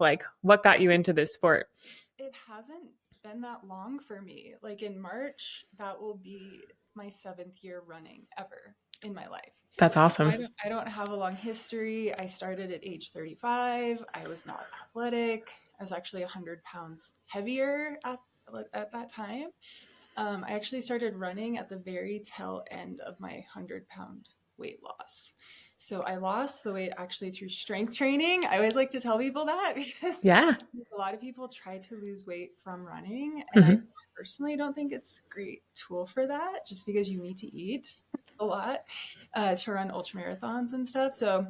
Like, what got you into this sport? It hasn't been that long for me. Like in March, that will be my 7th year running ever in my life. That's So awesome. I don't have a long history. I started at age 35. I was not athletic. I was actually 100 pounds heavier at that time. I actually started running at the very tail end of my 100-pound weight loss. So I lost the weight actually through strength training. I always like to tell people that because Yeah. a lot of people try to lose weight from running, and I Hmm. personally don't think it's a great tool for that, just because you need to eat a lot to run ultra marathons and stuff. So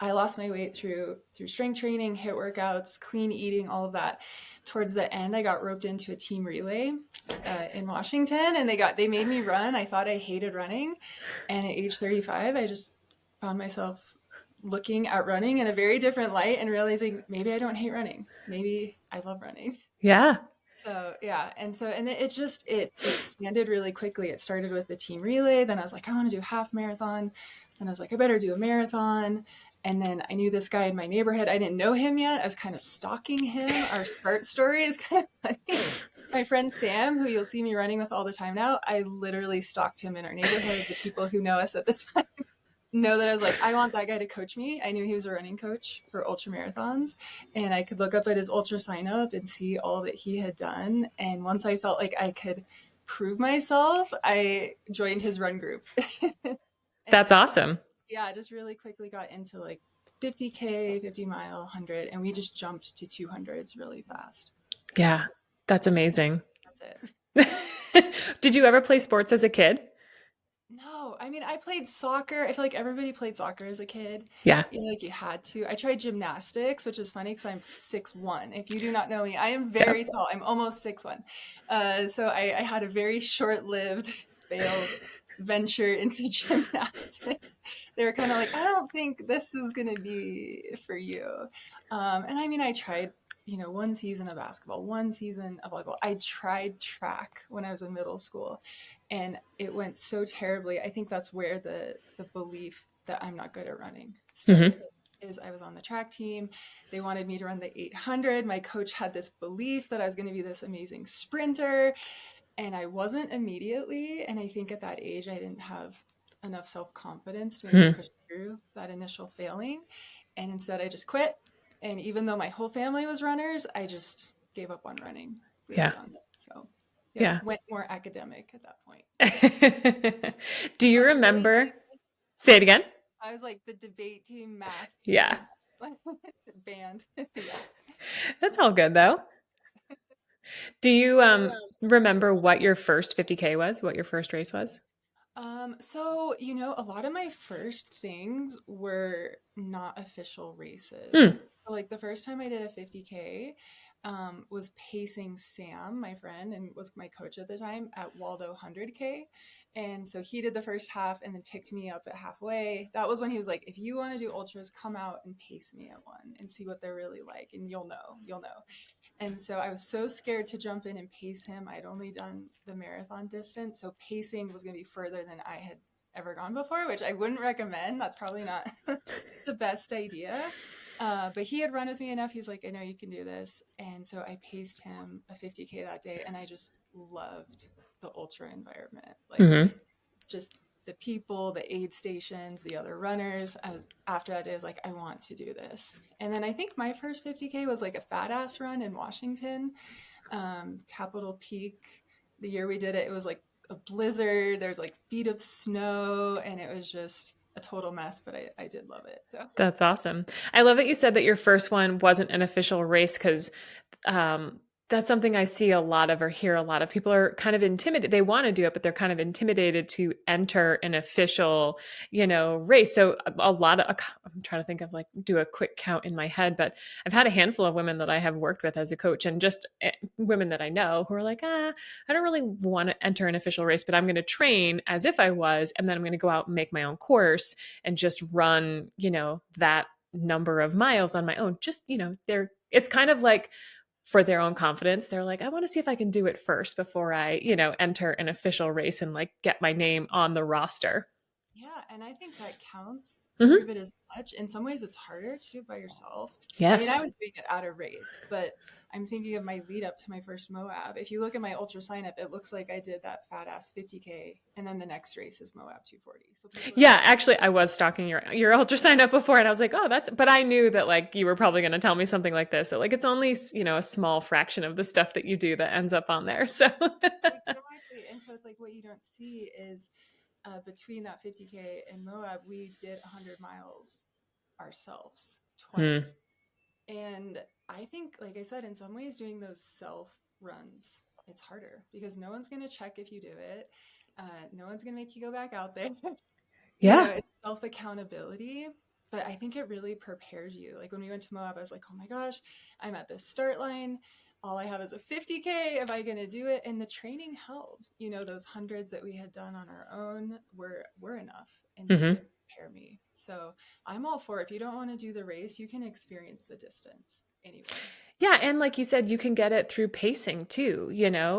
I lost my weight through strength training, hit workouts, clean eating, all of that. Towards the end, I got roped into a team relay in Washington, and they made me run. I thought I hated running, and at age 35, I just found myself looking at running in a very different light and realizing maybe I don't hate running. Maybe I love running. Yeah. So yeah, and it just it expanded really quickly. It started with the team relay, then I was like, I want to do a half marathon. Then I was like, I better do a marathon. And then I knew this guy in my neighborhood. I didn't know him yet. I was kind of stalking him. Our start story is kind of funny. My friend Sam, who you'll see me running with all the time now, I literally stalked him in our neighborhood. The people who know us at the time know that I was like, I want that guy to coach me. I knew he was a running coach for ultra marathons, and I could look up at his ultra sign up and see all that he had done. And once I felt like I could prove myself, I joined his run group. That's And awesome. yeah, I just really quickly got into like 50K, 50 mile, 100, and we just jumped to 200s really fast. So Yeah. That's amazing. that's it. Did you ever play sports as a kid? No, I mean, I played soccer. I feel like everybody played soccer as a kid. Yeah. You know, like you had to. I tried gymnastics, which is funny because I'm 6'1". If you do not know me, I am very Yep. tall. I'm almost 6'1". So I had a very short-lived failed venture into gymnastics. They were kind of like, I don't think this is going to be for you. And I mean, I tried, one season of basketball, one season of volleyball. I tried track when I was in middle school, and it went so terribly. I think that's where the belief that I'm not good at running Hmm. started. Is I was on the track team. They wanted me to run the 800. My coach had this belief that I was going to be this amazing sprinter, and I wasn't immediately. And I think at that age, I didn't have enough self-confidence to maybe Hmm. push through that initial failing. And instead, I just quit. And even though my whole family was runners, I just gave up on running really Yeah. young. So, yep, Yeah. went more academic at that point. Do you Like really, remember? Say it again. I was like the debate team, math Yeah. team, band. Yeah. That's all good though. Do you remember what your first 50K was? What your first race was? So, a lot of my first things were not official races. Hmm. So, like the first time I did a 50K, was pacing Sam, my friend, and was my coach at the time at Waldo 100K. And so he did the first half and then picked me up at halfway. That was when he was like, if you want to do ultras, come out and pace me at one and see what they're really like, and you'll know. And so I was so scared to jump in and pace him. I'd only done the marathon distance. So pacing was going to be further than I had ever gone before, which I wouldn't recommend. That's probably not the best idea. But he had run with me enough. He's like, I know you can do this. And so I paced him a 50K that day. And I just loved the ultra environment. Like, Hmm. just the people, the aid stations, the other runners. After that day, I was like, I want to do this. And then I think my first 50K was like a fat ass run in Washington, Capitol Peak. The year we did it, it was like a blizzard. There's like feet of snow, and it was just a total mess, but I did love it. So That's awesome. I love that you said that your first one wasn't an official race because um, that's something I see a lot of or hear a lot of. People are kind of intimidated. They want to do it, but they're kind of intimidated to enter an official, race. So a lot of, I'm trying to think of like, do a quick count in my head, but I've had a handful of women that I have worked with as a coach and just women that I know who are like, I don't really want to enter an official race, but I'm going to train as if I was, and then I'm going to go out and make my own course and just run, that number of miles on my own. Just, it's kind of like for their own confidence. They're like, I want to see if I can do it first before I, enter an official race and like get my name on the roster. Yeah, and I think that counts every Hmm. bit as much. In some ways, it's harder to do it by yourself. I mean, I Yes. was doing it at a race, but I'm thinking of my lead up to my first Moab. If you look at my ultra sign up, it looks like I did that fat ass 50K, and then the next race is Moab 240. So people are Yeah, like, actually, I was stalking your ultra sign up before, and I was like, oh, that's. But I knew that like you were probably going to tell me something like this. That, like it's only a small fraction of the stuff that you do that ends up on there. So exactly. And so it's like what you don't see is between that 50K and Moab, we did 100 miles ourselves Hmm. twice. And I think, like I said, in some ways, doing those self runs, it's harder because no one's going to check if you do it. No one's going to make you go back out there. Yeah. It's self accountability. But I think it really prepares you. Like when we went to Moab, I was like, oh my gosh, I'm at this start line. All I have is a 50K. Am I going to do it? And the training held. Those hundreds that we had done on our own were enough and they Hmm. did prepare me. So I'm all for it. If you don't want to do the race, you can experience the distance anywhere. Yeah, and like you said, you can get it through pacing too,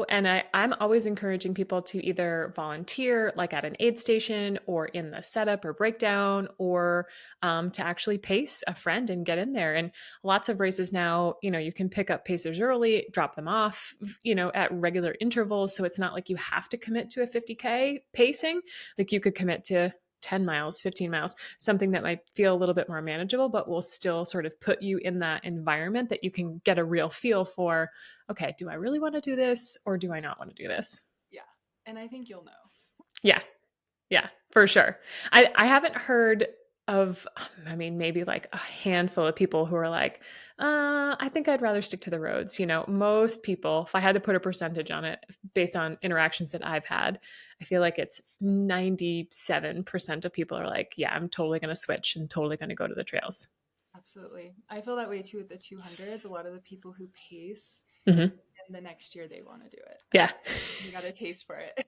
And I'm always encouraging people to either volunteer, like at an aid station or in the setup or breakdown, or to actually pace a friend and get in there. And lots of races now, you can pick up pacers early, drop them off, at regular intervals. So it's not like you have to commit to a 50K pacing. Like you could commit to 10 miles, 15 miles, something that might feel a little bit more manageable, but will still sort of put you in that environment that you can get a real feel for, okay, do I really want to do this or do I not want to do this? Yeah. And I think you'll know. Yeah, yeah, for sure. I haven't heard of, I mean, maybe like a handful of people who are like, I think I'd rather stick to the roads. Most people, if I had to put a percentage on it based on interactions that I've had, I feel like it's 97% of people are like, yeah, I'm totally going to switch and totally going to go to the trails. Absolutely. I feel that way too with the 200s. A lot of the people who pace, Hmm. and the next year they want to do it. Yeah. They got a taste for it.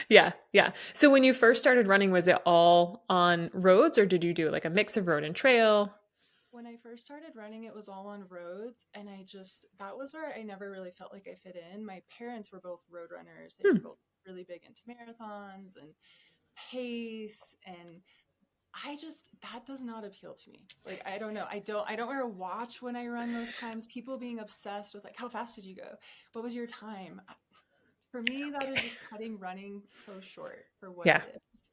Yeah. Yeah. So when you first started running, was it all on roads or did you do like a mix of road and trail? When I first started running, it was all on roads, and that was where I never really felt like I fit in. My parents were both road runners. They Hmm. were both really big into marathons and pace, and that does not appeal to me. Like, I don't know. I don't wear a watch when I run most times. People being obsessed with like, how fast did you go? What was your time? For me, that is just cutting running so short for what Yeah. it is.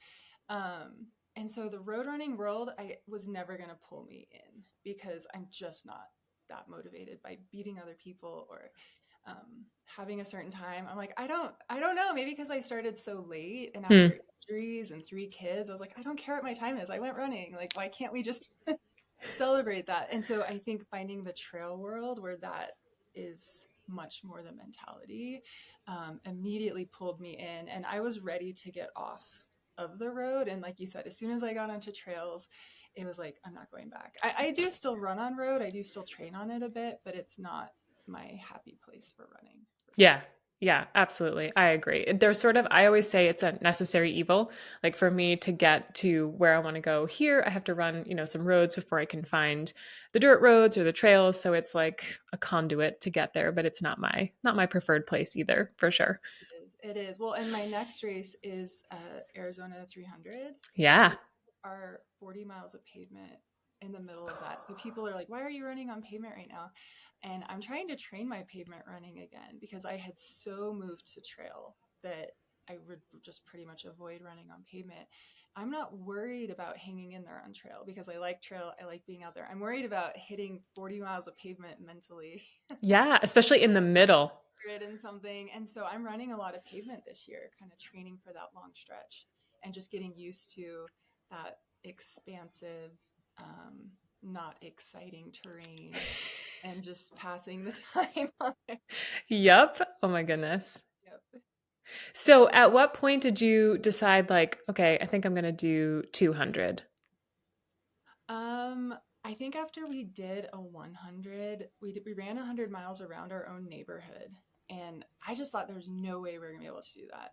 And so the road running world, I was never going to pull me in because I'm just not that motivated by beating other people or having a certain time. I'm like, I don't know. Maybe because I started so late and Hmm. after injuries and 3 kids, I was like, I don't care what my time is. I went running. Like, why can't we just celebrate that? And so I think finding the trail world where that is much more the mentality immediately pulled me in, and I was ready to get off of the road. And like you said, as soon as I got onto trails, it was like, I'm not going back. I do still run on road, I do still train on it a bit, but it's not my happy place for running for Yeah. sure. Yeah, absolutely. I agree. There's sort of, I always say it's a necessary evil. Like for me to get to where I want to go here, I have to run, some roads before I can find the dirt roads or the trails. So it's like a conduit to get there, but it's not my preferred place either, for sure. It is well, and my next race is Arizona 300, Yeah. which are 40 miles of pavement in the middle of that. So people are like, why are you running on pavement right now? And I'm trying to train my pavement running again because I had so moved to trail that I would just pretty much avoid running on pavement. I'm not worried about hanging in there on trail because I like trail. I like being out there. I'm worried about hitting 40 miles of pavement mentally. Yeah, especially in the middle. Grid and something. And so I'm running a lot of pavement this year, kind of training for that long stretch and just getting used to that expansive, um, not exciting terrain and just passing the time on there. Yep. Oh my goodness. Yep. So at what point did you decide like, okay, I think I'm going to do 200? Um, I think after we did a 100, we ran 100 miles around our own neighborhood. And I just thought there's no way we are going to be able to do that.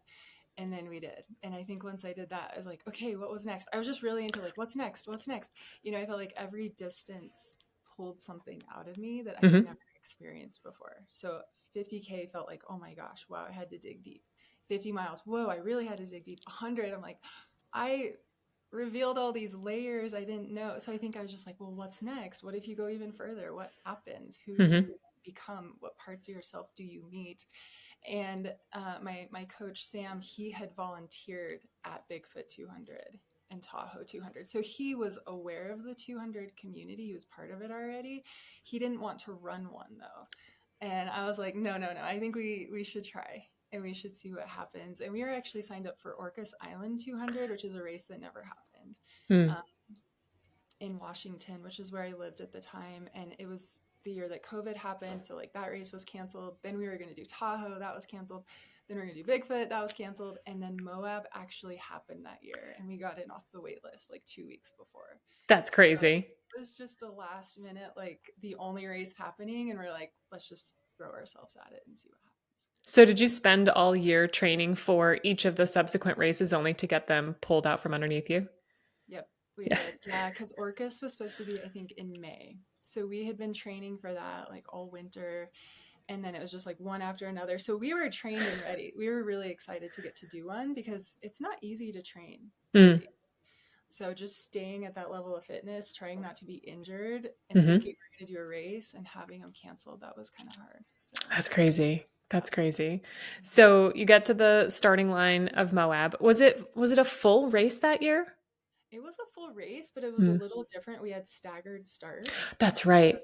And then we did. And I think once I did that, I was like, okay, what was next? I was just really into like, what's next? What's next? I felt like every distance pulled something out of me that I had Hmm. never experienced before. So 50K felt like, oh my gosh, wow, I had to dig deep. 50 miles, whoa, I really had to dig deep. 100, I'm like, I revealed all these layers I didn't know. So I think I was just like, well, what's next? What if you go even further? What happens? Who do Hmm. you become? What parts of yourself do you meet? And my coach Sam, he had volunteered at Bigfoot 200 and Tahoe 200, so he was aware of the 200 community. He was part of it already. He didn't want to run one though, and I was like, no, no, no. I think we should try and we should see what happens. And we were actually signed up for Orcas Island 200, which is a race that never happened. Mm. Um, in Washington, which is where I lived at the time. And it was the year that COVID happened. So, like, that race was canceled. Then we were going to do Tahoe, that was canceled. Then we are going to do Bigfoot, that was canceled. And then Moab actually happened that year. And we got in off the wait list like 2 weeks before. That's So, crazy. it was just a last minute, like, the only race happening. And we're like, let's just throw ourselves at it and see what happens. So did you spend all year training for each of the subsequent races only to get them pulled out from underneath you? Yep, we Yeah. did. Yeah, because Orcus was supposed to be, I think, in May. So we had been training for that like all winter. And then it was just like one after another. So we were trained and ready. We were really excited to get to do one because it's not easy to train for Mm. these. So just staying at that level of fitness, trying not to be injured, and Hmm. thinking we're going to do a race and having them canceled, that was kind of hard. So That's crazy. yeah. That's crazy. Mhm. So you get to the starting line of Moab. Was it a full race that year? It was a full race, but it was a Mm. little different. We had staggered starts. That's right.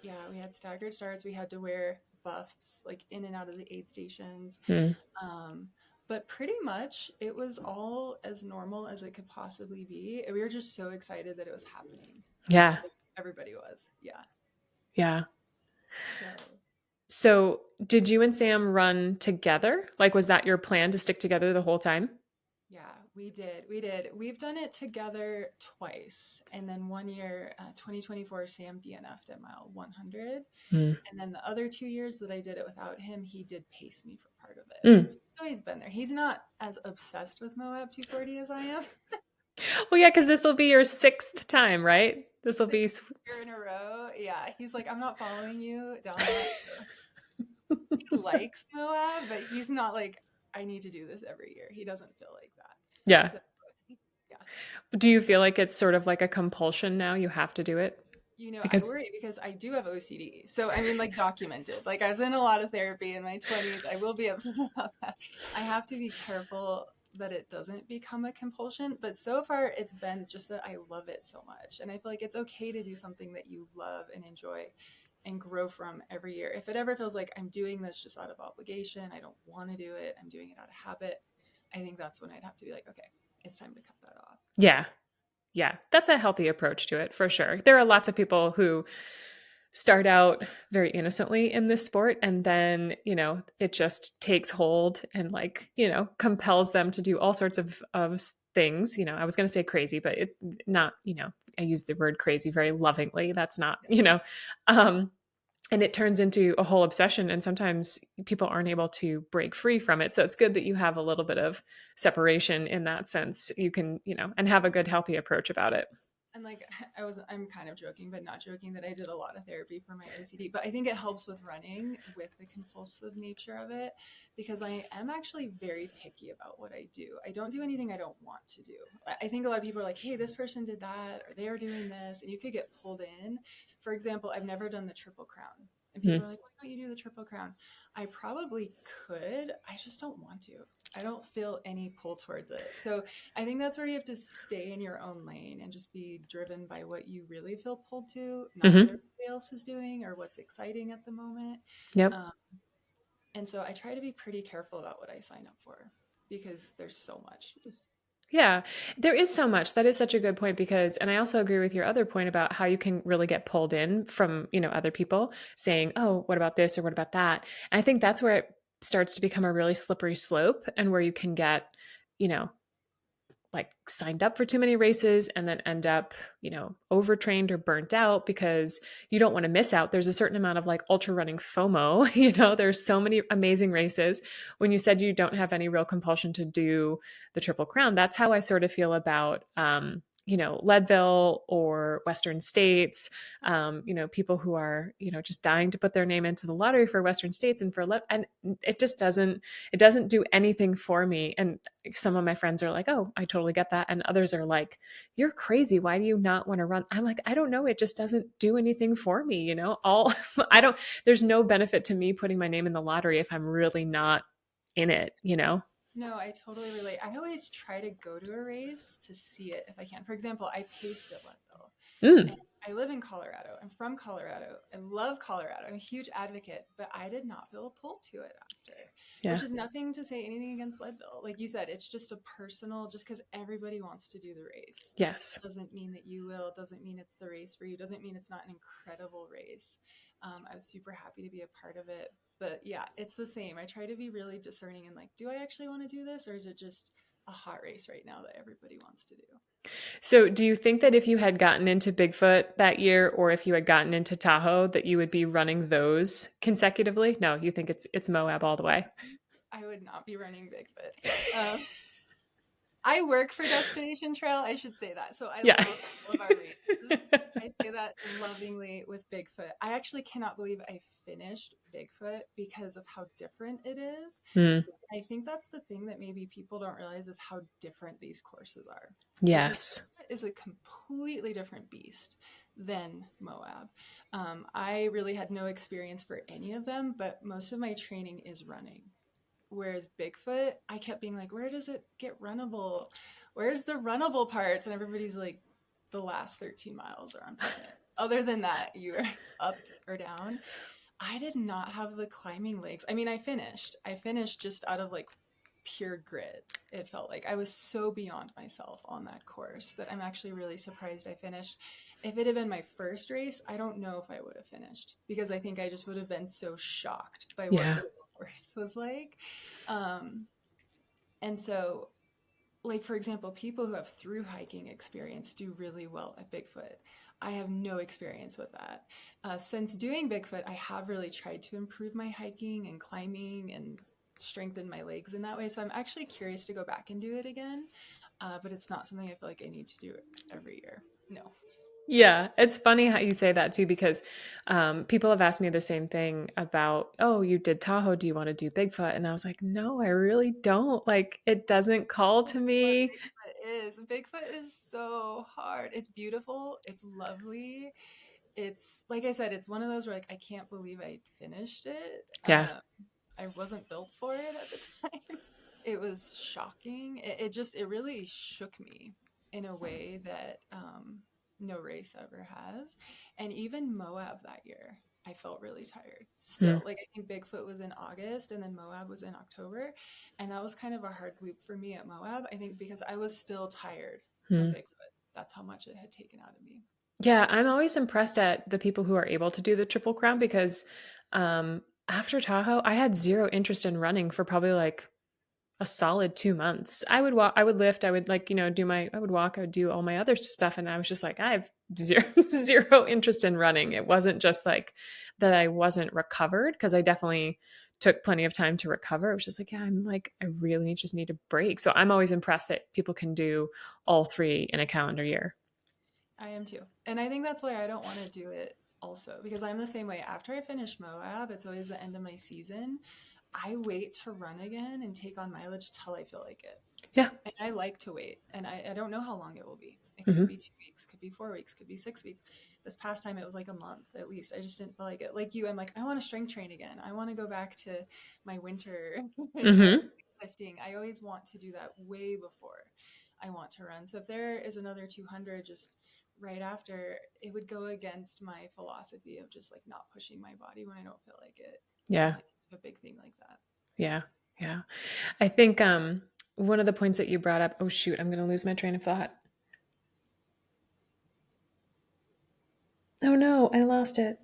Yeah, we had staggered starts. We had to wear buffs like in and out of the aid stations. Mm. Um, but pretty much it was all as normal as it could possibly be. We were just so excited that it was happening. Yeah. Like, everybody was. Yeah. Yeah. So, So did you and Sam run together? Like, was that your plan to stick together the whole time? yeah, we did. We did. We've done it together twice. And then one year, 2024, Sam DNF'd at mile 100. Mm. And then the other 2 years that I did it without him, he did pace me for part of it. Mm. So he's always been there. He's not as obsessed with Moab 240 as I am. Well, yeah, because this will be your sixth time, right? This will be. 6 year in a row. Yeah, he's like, I'm not following you down that. He likes Moab, but he's not like, I need to do this every year. He doesn't feel like that. Yeah. So yeah. Do you feel like it's sort of like a compulsion now? You have to do it? I Because, worry because I do have OCD. So, I mean, like, documented. Like, I was in a lot of therapy in my 20s. I will be upfront about that. I have to be careful that it doesn't become a compulsion. But so far, it's been just that I love it so much. And I feel like it's okay to do something that you love and enjoy and grow from every year. If it ever feels like I'm doing this just out of obligation, I don't want to do it, I'm doing it out of habit, I think that's when I'd have to be like, okay, it's time to cut that off. yeah, yeah, that's a healthy approach to it for sure. There are lots of people who start out very innocently in this sport and then, it just takes hold and like, compels them to do all sorts of things. I was going to say crazy, but it not, I use the word crazy very lovingly. That's not, um, and it turns into a whole obsession and sometimes people aren't able to break free from it, so it's good that you have a little bit of separation in that sense. You can, and have a good healthy approach about it. And like I'm kind of joking but not joking that I did a lot of therapy for my OCD, but I think it helps with running with the compulsive nature of it because I am actually very picky about what I do. I don't do anything I don't want to do. I think a lot of people are like, hey, this person did that or they're doing this, and you could get pulled in. For example, I've never done the Triple Crown, and people Mhm. are like, why don't you do the Triple Crown? I probably could, I just don't want to. I don't feel any pull towards it. So I think that's where you have to stay in your own lane and just be driven by what you really feel pulled to, not what Mhm. everybody else is doing or what's exciting at the moment. Yep. Um, and so I try to be pretty careful about what I sign up for because there's so much. Yeah, there is so much. That is such a good point because, and I also agree with your other point about how you can really get pulled in from, other people saying, oh, what about this or what about that? And I think that's where it starts to become a really slippery slope and where you can get, you know, like signed up for too many races and then end up, overtrained or burnt out because you don't want to miss out. There's a certain amount of like ultra running FOMO, there's so many amazing races. When you said you don't have any real compulsion to do the Triple Crown, that's how I sort of feel about Leadville or Western States, people who are, just dying to put their name into the lottery for Western States and and it just it doesn't do anything for me. And some of my friends are like, oh, I totally get that. And others are like, you're crazy. Why do you not want to run? I'm like, I don't know. It just doesn't do anything for me. I don't, there's no benefit to me putting my name in the lottery if I'm really not in it. No, I totally relate. I always try to go to a race to see it if I can. For example, I paced at Leadville. And Mm, I live in Colorado. I'm from Colorado. I love Colorado. I'm a huge advocate, but I did not feel a pull to it after, yeah. which is nothing to say anything against Leadville. Like you said, it's just a personal, just because everybody wants to do the race Yes. doesn't mean that you will, doesn't mean it's the race for you, doesn't mean it's not an incredible race. I was super happy to be a part of it. But yeah, it's the same. I try to be really discerning and like, do I actually want to do this, or is it just a hot race right now that everybody wants to do? So, do you think that if you had gotten into Bigfoot that year, or if you had gotten into Tahoe, that you would be running those consecutively? No, you think it's Moab all the way. I would not be running Bigfoot. Um, I work for Destination Trail. I should say that. So I Yeah. love all of our races. I say that lovingly with Bigfoot. I actually cannot believe I finished Bigfoot because of how different it is. Hmm. I think that's the thing that maybe people don't realize is how different these courses are. Because Yes. Bigfoot is a completely different beast than Moab. I really had no experience for any of them, but most of my training is running. Whereas Bigfoot, I kept being like, where does it get runnable? Where's the runnable parts? And everybody's like, the last 13 miles are on pavement. Other than that, you're up or down. I did not have the climbing legs. I mean, I finished. I finished just out of like pure grit. It felt like I was so beyond myself on that course that I'm actually really surprised I finished. If it had been my first race, I don't know if I would have finished because I think I just would have been so shocked by what Yeah. the course was like. Um, and so, like, for example, people who have through hiking experience do really well at Bigfoot. I have no experience with that. Since doing Bigfoot, I have really tried to improve my hiking and climbing and strengthen my legs in that way. So I'm actually curious to go back and do it again, but it's not something I feel like I need to do every year. No. Yeah, it's funny how you say that too, because people have asked me the same thing about, oh, you did Tahoe. Do you want to do Bigfoot? And I was like, no, I really don't. Like, it doesn't call That's to what me. Bigfoot is. Bigfoot is so hard. It's beautiful. It's lovely. It's like I said, it's one of those where like I can't believe I finished it. Yeah. I wasn't built for it at the time. It was shocking. It really shook me in a way that no race ever has. And even Moab that year, I felt really tired. Hmm. Still, like I think Bigfoot was in August and then Moab was in October, and that was kind of a hard loop for me at Moab. I think because I was still tired from Hmm. Bigfoot. That's how much it had taken out of me. Yeah, I'm always impressed at the people who are able to do the Triple Crown because after Tahoe, I had zero interest in running for probably like a solid 2 months. I would walk, I would lift, I would like, I would walk, I would do all my other stuff. And I was just like, I have zero, zero interest in running. It wasn't just like that I wasn't recovered because I definitely took plenty of time to recover. It was just like, yeah, I'm like, I really just need a break. So I'm always impressed that people can do all three in a calendar year. I am too. And I think that's why I don't want to do it also because I'm the same way. After I finish Moab, it's always the end of my season. I wait to run again and take on mileage till I feel like it. Yeah. And I like to wait. And I don't know how long it will be. It could Hmm. be 2 weeks, could be 4 weeks, could be 6 weeks. This past time it was like a month at least. I just didn't feel like it. Like you, I'm like, I want to strength train again. I want to go back to my winter, Hmm. lifting. I always want to do that way before I want to run. So if there is another 200 just right after, it would go against my philosophy of just like not pushing my body when I don't feel like it Yeah. into a big thing like that. Yeah. Yeah. I think one of the points that you brought up, oh shoot, I'm going to lose my train of thought. Oh no, I lost it.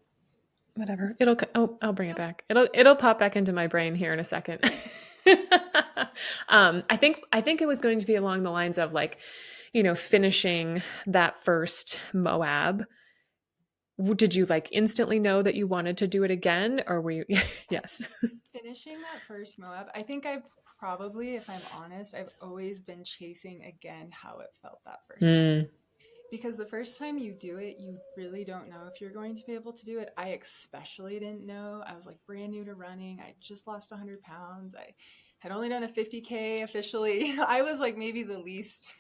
Whatever. I'll bring it back. It'll pop back into my brain here in a second. I think it was going to be along the lines of like, finishing that first Moab. Did you like instantly know that you wanted to do it again, or were you? Yes. Finishing that first Moab, I think I probably, if I'm honest, I've always been chasing again how it felt that first time. Mm. because the first time you do it, you really don't know if you're going to be able to do it. I especially didn't know. I was like brand new to running. I just lost 100 pounds. I had only done a 50K officially. I was like maybe the least,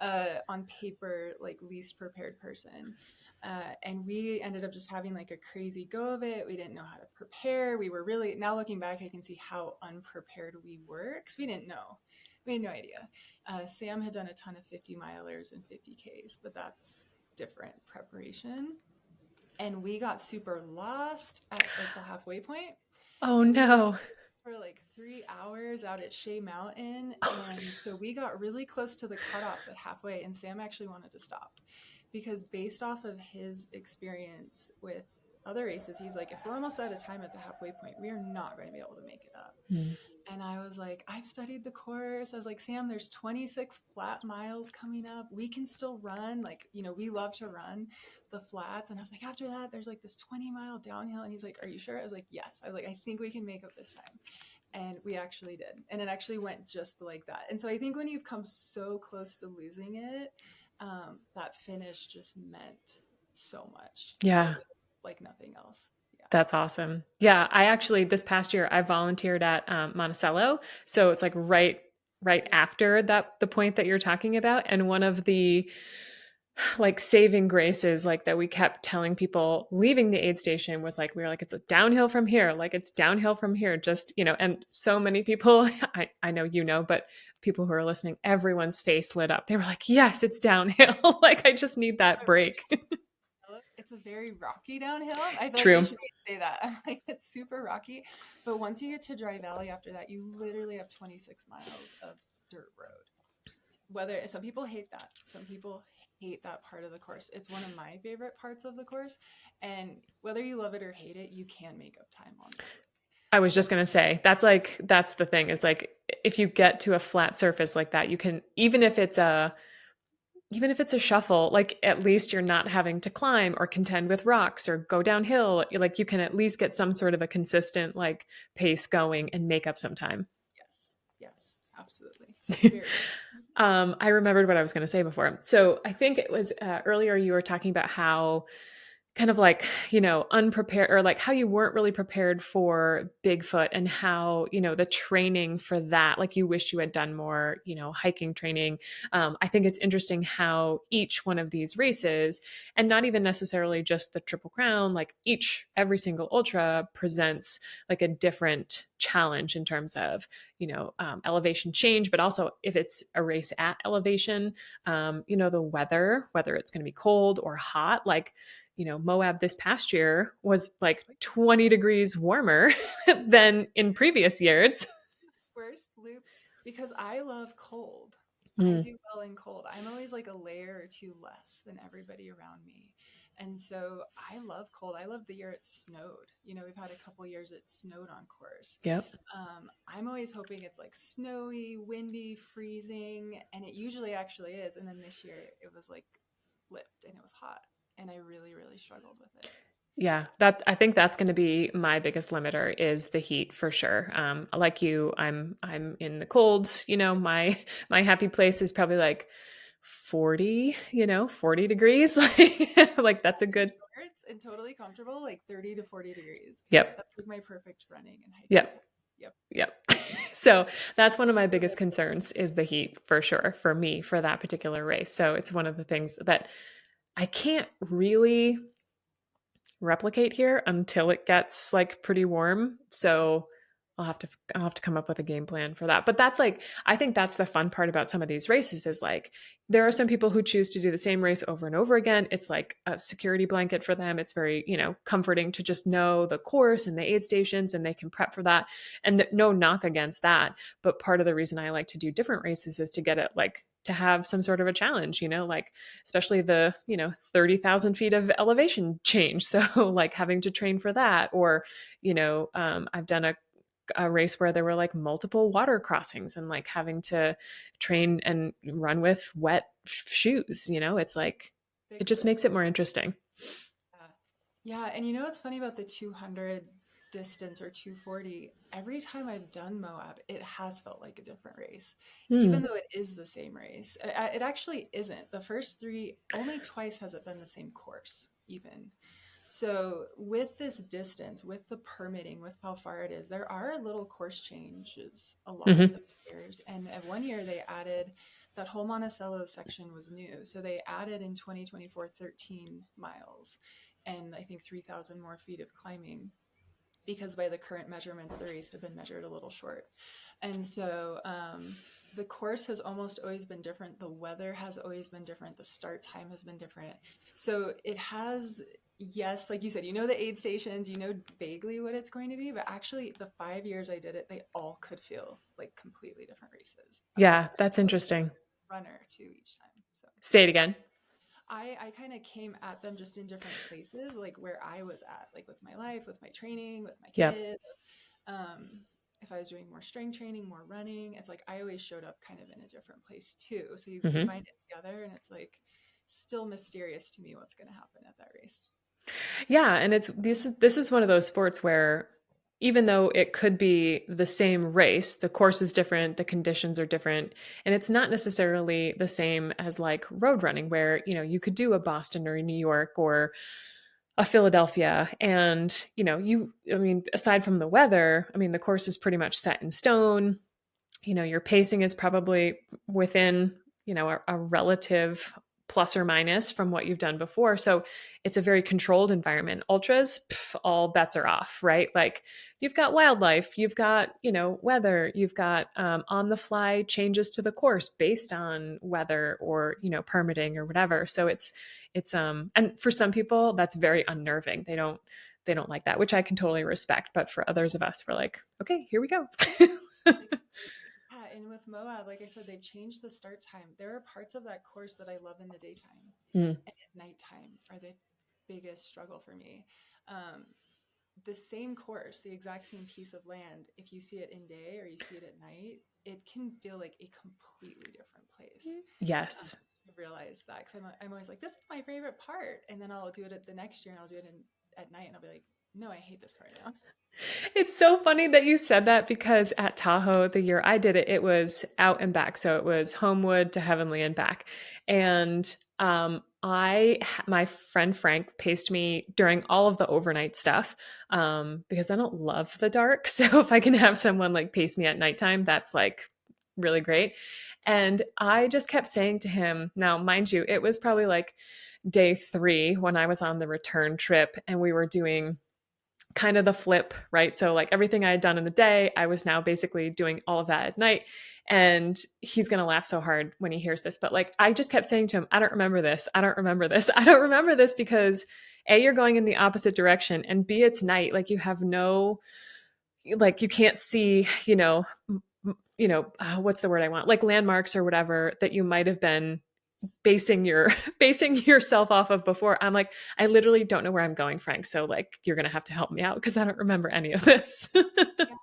on paper, like least prepared person. And we ended up just having like a crazy go of it. We didn't know how to prepare. We were really, now looking back, I can see how unprepared we were because we didn't know. We had no idea. Sam had done a ton of 50 milers and 50Ks, but that's different preparation. And we got super lost at like the halfway point, Oh and we were no. lost for like 3 hours out at Shea Mountain. And so we got really close to the cutoffs at halfway, and Sam actually wanted to stop because, based off of his experience with other races, he's like, if we're almost out of time at the halfway point, we are not going to be able to make it up. Mm. And I was like, I've studied the course. I was like, Sam, there's 26 flat miles coming up. We can still run. Like, we love to run the flats. And I was like, after that, there's like this 20-mile downhill. And he's like, are you sure? I was like, yes. I was like, I think we can make up this time. And we actually did. And it actually went just like that. And so I think when you've come so close to losing it, that finish just meant so much. It Yeah. was like nothing else. Yeah. That's awesome. Yeah, I actually this past year I volunteered at Monticello, so it's like right Yeah. after the point that you're talking about, and one of the like saving graces like that we kept telling people leaving the aid station was like we were like it's a downhill from here, like it's downhill from here, just and so many people I know but people who are listening, everyone's face lit up. They were like, yes, it's downhill. Like I just need that break. It's a very rocky downhill. I feel like they True. should say that. I'm like, it's super rocky. But once you get to Dry Valley after that, you literally have 26 miles of dirt road. Whether some people hate that, some people hate that part of the course. It's one of my favorite parts of the course. And whether you love it or hate it, you can make up time on that. I was So, just going to say that's the thing is like if you get to a flat surface like that, you can even if it's a shuffle, like at least you're not having to climb or contend with rocks or go downhill. Like you can at least get some sort of a consistent like pace going and make up some time. yes, yes, absolutely. Very true. I remembered what I was going to say before. So I think it was earlier you were talking about how kind of like, unprepared, or like how you weren't really prepared for Bigfoot, and how, the training for that, like you wish you had done more, hiking training. I think it's interesting how each one of these races, and not even necessarily just the Triple Crown, like every single ultra presents like a different challenge in terms of, elevation change, but also if it's a race at elevation, the weather, whether it's going to be cold or hot, like, Moab this past year was like 20 degrees warmer than in previous years. Worst loop, because I love cold. I Mm, do well in cold. I'm always like a layer or two less than everybody around me. And so I love cold. I love the year it snowed. We've had a couple years it snowed on course. yep. I'm always hoping it's like snowy, windy, freezing, and it usually actually is. And then this year it was like flipped and it was hot. And I really, really struggled with it. Yeah, that I think that's going to be my biggest limiter is the heat for sure. Like you, I'm in the cold. My happy place is probably like 40, 40 degrees. Like that's a In good. shorts and totally comfortable, like 30 to 40 degrees. Yep. That's like my perfect running and hiking Yep. time. Yep. Yep. So that's one of my biggest concerns is the heat for sure for me for that particular race. So it's one of the things that I can't really replicate here until it gets like pretty warm. So I'll have to come up with a game plan for that. But that's like I think that's the fun part about some of these races is like there are some people who choose to do the same race over and over again. It's like a security blanket for them. It's very, comforting to just know the course and the aid stations and they can prep for that. And no knock against that. But part of the reason I like to do different races is to get it like to have some sort of a challenge, like especially the 30,000 feet of elevation change, so like having to train for that, or I've done a race where there were like multiple water crossings and like having to train and run with wet shoes. It's like it Big just risk. makes it more interesting. Yeah. Yeah. And what's funny about the 200 distance or 240, every time I've done Moab, it has felt like a different race, even Hmm. though it is the same race. It actually isn't. The first three, only twice has it been the same course, even. So, with this distance, with the permitting, with how far it is, there are little course changes a lot Hmm. of years. And at one year, they added that whole Monticello section was new. So, they added in 2024 13 miles and I think 3,000 more feet of climbing because by the current measurements, the race had been measured a little short. And so the course has almost always been different. The weather has always been different. The start time has been different. So it has, yes, like you said, you know the aid stations, you know vaguely what it's going to be, but actually the 5 years I did it, they all could feel like completely different races. Yeah, And that's I was a interesting. runner too each time. So Say it again. I kind of came at them just in different places, like where I was at, like with my life, with my training, with my Yep. kids. Um, if I was doing more strength training, more running, it's like I always showed up kind of in a different place too. So you Hmm. combine it together, and it's like still mysterious to me what's going to happen at that race. Yeah, and it's this is one of those sports where even though it could be the same race, the course is different, the conditions are different, and it's not necessarily the same as like road running where, you could do a Boston or a New York or a Philadelphia and, I mean, aside from the weather, I mean, the course is pretty much set in stone. Your pacing is probably within, a relative plus or minus from what you've done before. So it's a very controlled environment. Ultras, all bets are off, right? Like you've got wildlife, you've got, weather, you've got on the fly changes to the course based on weather or, permitting or whatever. So and for some people that's very unnerving. They don't like that, which I can totally respect. But for others of us, we're like, okay, here we go. Yeah, and with Moab, like I said, they've changed the start time. There are parts of that course that I love in the daytime, Mm, and at nighttime are the biggest struggle for me. Um, the same course, the exact same piece of land, if you see it in day or you see it at night, it can feel like a completely different place. Um, yes. I realize that because I'm always like, this is my favorite part. And then I'll do it at the next year and I'll do it at night and I'll be like, no, I hate this part now. It's so funny that you said that because at Tahoe, the year I did it, it was out and back. So it was Homewood to Heavenly and back. And my friend Frank paced me during all of the overnight stuff because I don't love the dark. So if I can have someone like pace me at nighttime, that's like really great. And I just kept saying to him, now, mind you, it was probably like day 3 when I was on the return trip and we were doing kind of the flip, right? So like everything I had done in the day, I was now basically doing all of that at night. And he's going to laugh so hard when he hears this. But like I just kept saying to him, I don't remember this. I don't remember this. I don't remember this because A, you're going in the opposite direction. And B, it's night. Like you have no, like you can't see, what's the word I want? Like landmarks or whatever that you might have been basing your basing yourself off of before. I'm like, I literally don't know where I'm going, Frank. So like you're gonna have to help me out because I don't remember any of this. Yeah,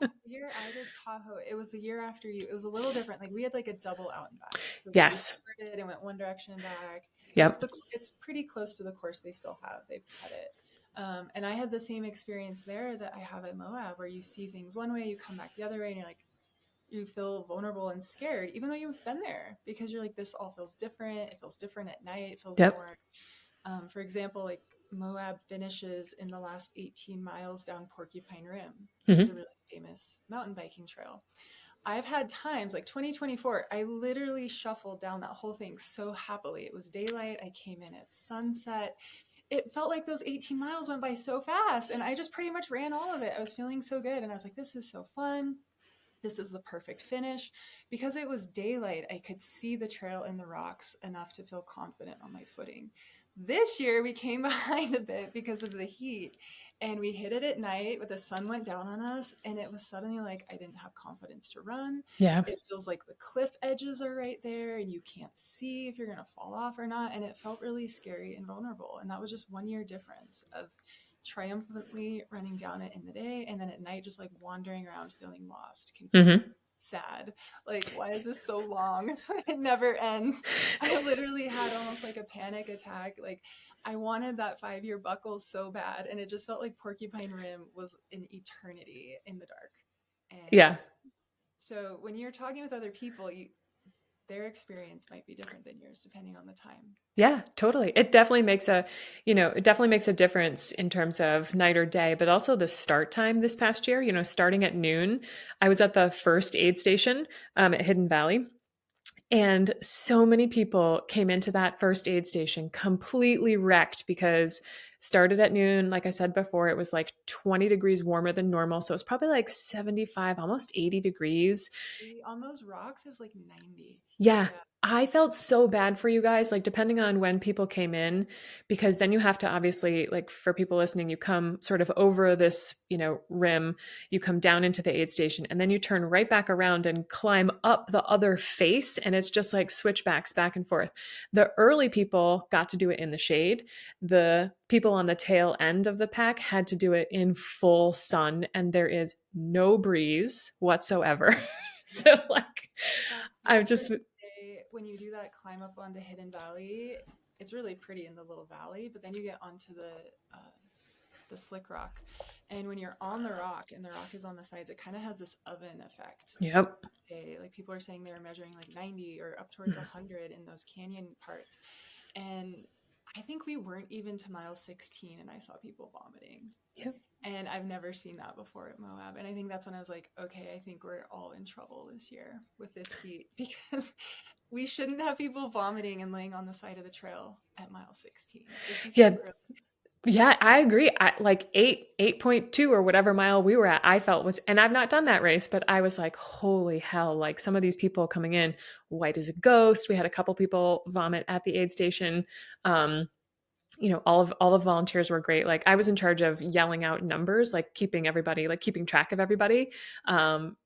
the year I did Tahoe, it was the year after you. It was a little different. Like we had like a double out and back. So we Yes. started and went one direction and back. Yep. It's pretty close to the course they still have. They've cut it. And I had the same experience there that I have at Moab, where you see things one way, you come back the other way, and you're like, you feel vulnerable and scared, even though you've been there, because you're like, this all feels different. It feels different at night. It feels Yep. more for example, like Moab finishes in the last 18 miles down Porcupine Rim, which is a Hmm. really famous mountain biking trail. I've had times like 2024, I literally shuffled down that whole thing so happily. It was daylight. I came in at sunset. It felt like those 18 miles went by so fast. And I just pretty much ran all of it. I was feeling so good. And I was like, this is so fun. This is the perfect finish. Because it was daylight, I could see the trail and the rocks enough to feel confident on my footing. This year we came behind a bit because of the heat and we hit it at night with the sun went down on us and it was suddenly like I didn't have confidence to run. Yeah. It feels like the cliff edges are right there and you can't see if you're going to fall off or not, and it felt really scary and vulnerable, and that was just 1 year difference of triumphantly running down it in the day and then at night just like wandering around feeling lost, confused. Hmm. sad. Like, why is this so long? It never ends. I literally had almost like a panic attack. Like, I wanted that 5-year buckle so bad, and it just felt like Porcupine Rim was an eternity in the dark. And Yeah. so when you're talking with other people, their experience might be different than yours depending on the time. Yeah, totally. It definitely makes a, it definitely makes a difference in terms of night or day, but also the start time this past year, starting at noon. I was at the first aid station at Hidden Valley. And so many people came into that first aid station completely wrecked because started at noon. Like I said before, it was like 20 degrees warmer than normal. So it's probably like 75, almost 80 degrees. On those rocks, it was like 90. Yeah. Yeah. I felt so bad for you guys, like depending on when people came in, because then you have to obviously, like for people listening, you come sort of over this, rim, you come down into the aid station, and then you turn right back around and climb up the other face. And it's just like switchbacks back and forth. The early people got to do it in the shade. The people on the tail end of the pack had to do it in full sun, and there is no breeze whatsoever. Yeah. So, like, That I'm just, first day, when you do that climb up onto Hidden Valley, it's really pretty in the little valley, but then you get onto the slick rock. And when you're on the rock and the rock is on the sides, it kind of has this oven effect. yep. Day. Like people are saying they were measuring like 90 or up towards 100 in those canyon parts. And I think we weren't even to mile 16 and I saw people vomiting. Yep. And I've never seen that before at Moab. And I think that's when I was like, okay, I think we're all in trouble this year with this heat because we shouldn't have people vomiting and laying on the side of the trail at mile 16. This is Yeah. too early. Yeah, I agree. Like 8.2 or whatever mile we were at, I felt was, and I've not done that race, but I was like, holy hell, like some of these people coming in white as a ghost. We had a couple people vomit at the aid station. Um, all of volunteers were great. Like I was in charge of yelling out numbers, like keeping track of everybody.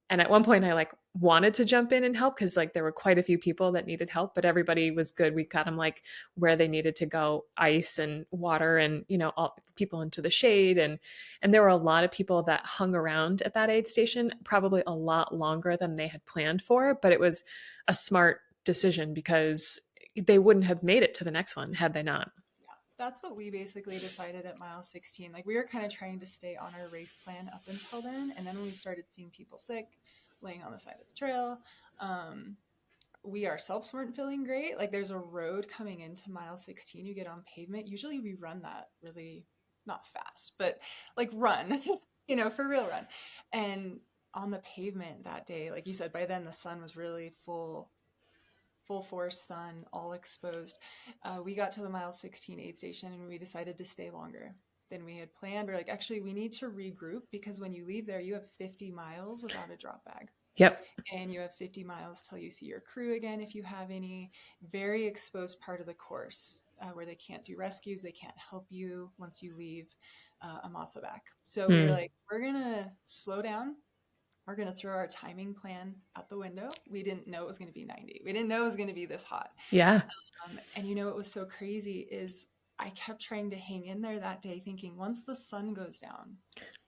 And at one point I like wanted to jump in and help because like there were quite a few people that needed help, but everybody was good. We got them like where they needed to go, ice and water, and all people into the shade. And there were a lot of people that hung around at that aid station, probably a lot longer than they had planned for, but it was a smart decision because they wouldn't have made it to the next one had they not. That's what we basically decided at mile 16. Like we were kind of trying to stay on our race plan up until then. And then when we started seeing people sick, laying on the side of the trail, we ourselves weren't feeling great. Like there's a road coming into mile 16. You get on pavement. Usually we run that really not fast, but like run, for real run. And on the pavement that day, like you said, by then the sun was really full force sun, all exposed. We got to the mile 16 aid station and we decided to stay longer than we had planned. We're like, actually, we need to regroup because when you leave there, you have 50 miles without a drop bag. Yep. And you have 50 miles till you see your crew again if you have any. Very exposed part of the course where they can't do rescues, they can't help you once you leave Amasa back. So we were like, we're going to slow down. We're going to throw our timing plan out the window. We didn't know it was going to be 90. We didn't know it was going to be this hot. Yeah. And what was so crazy is I kept trying to hang in there that day thinking once the sun goes down,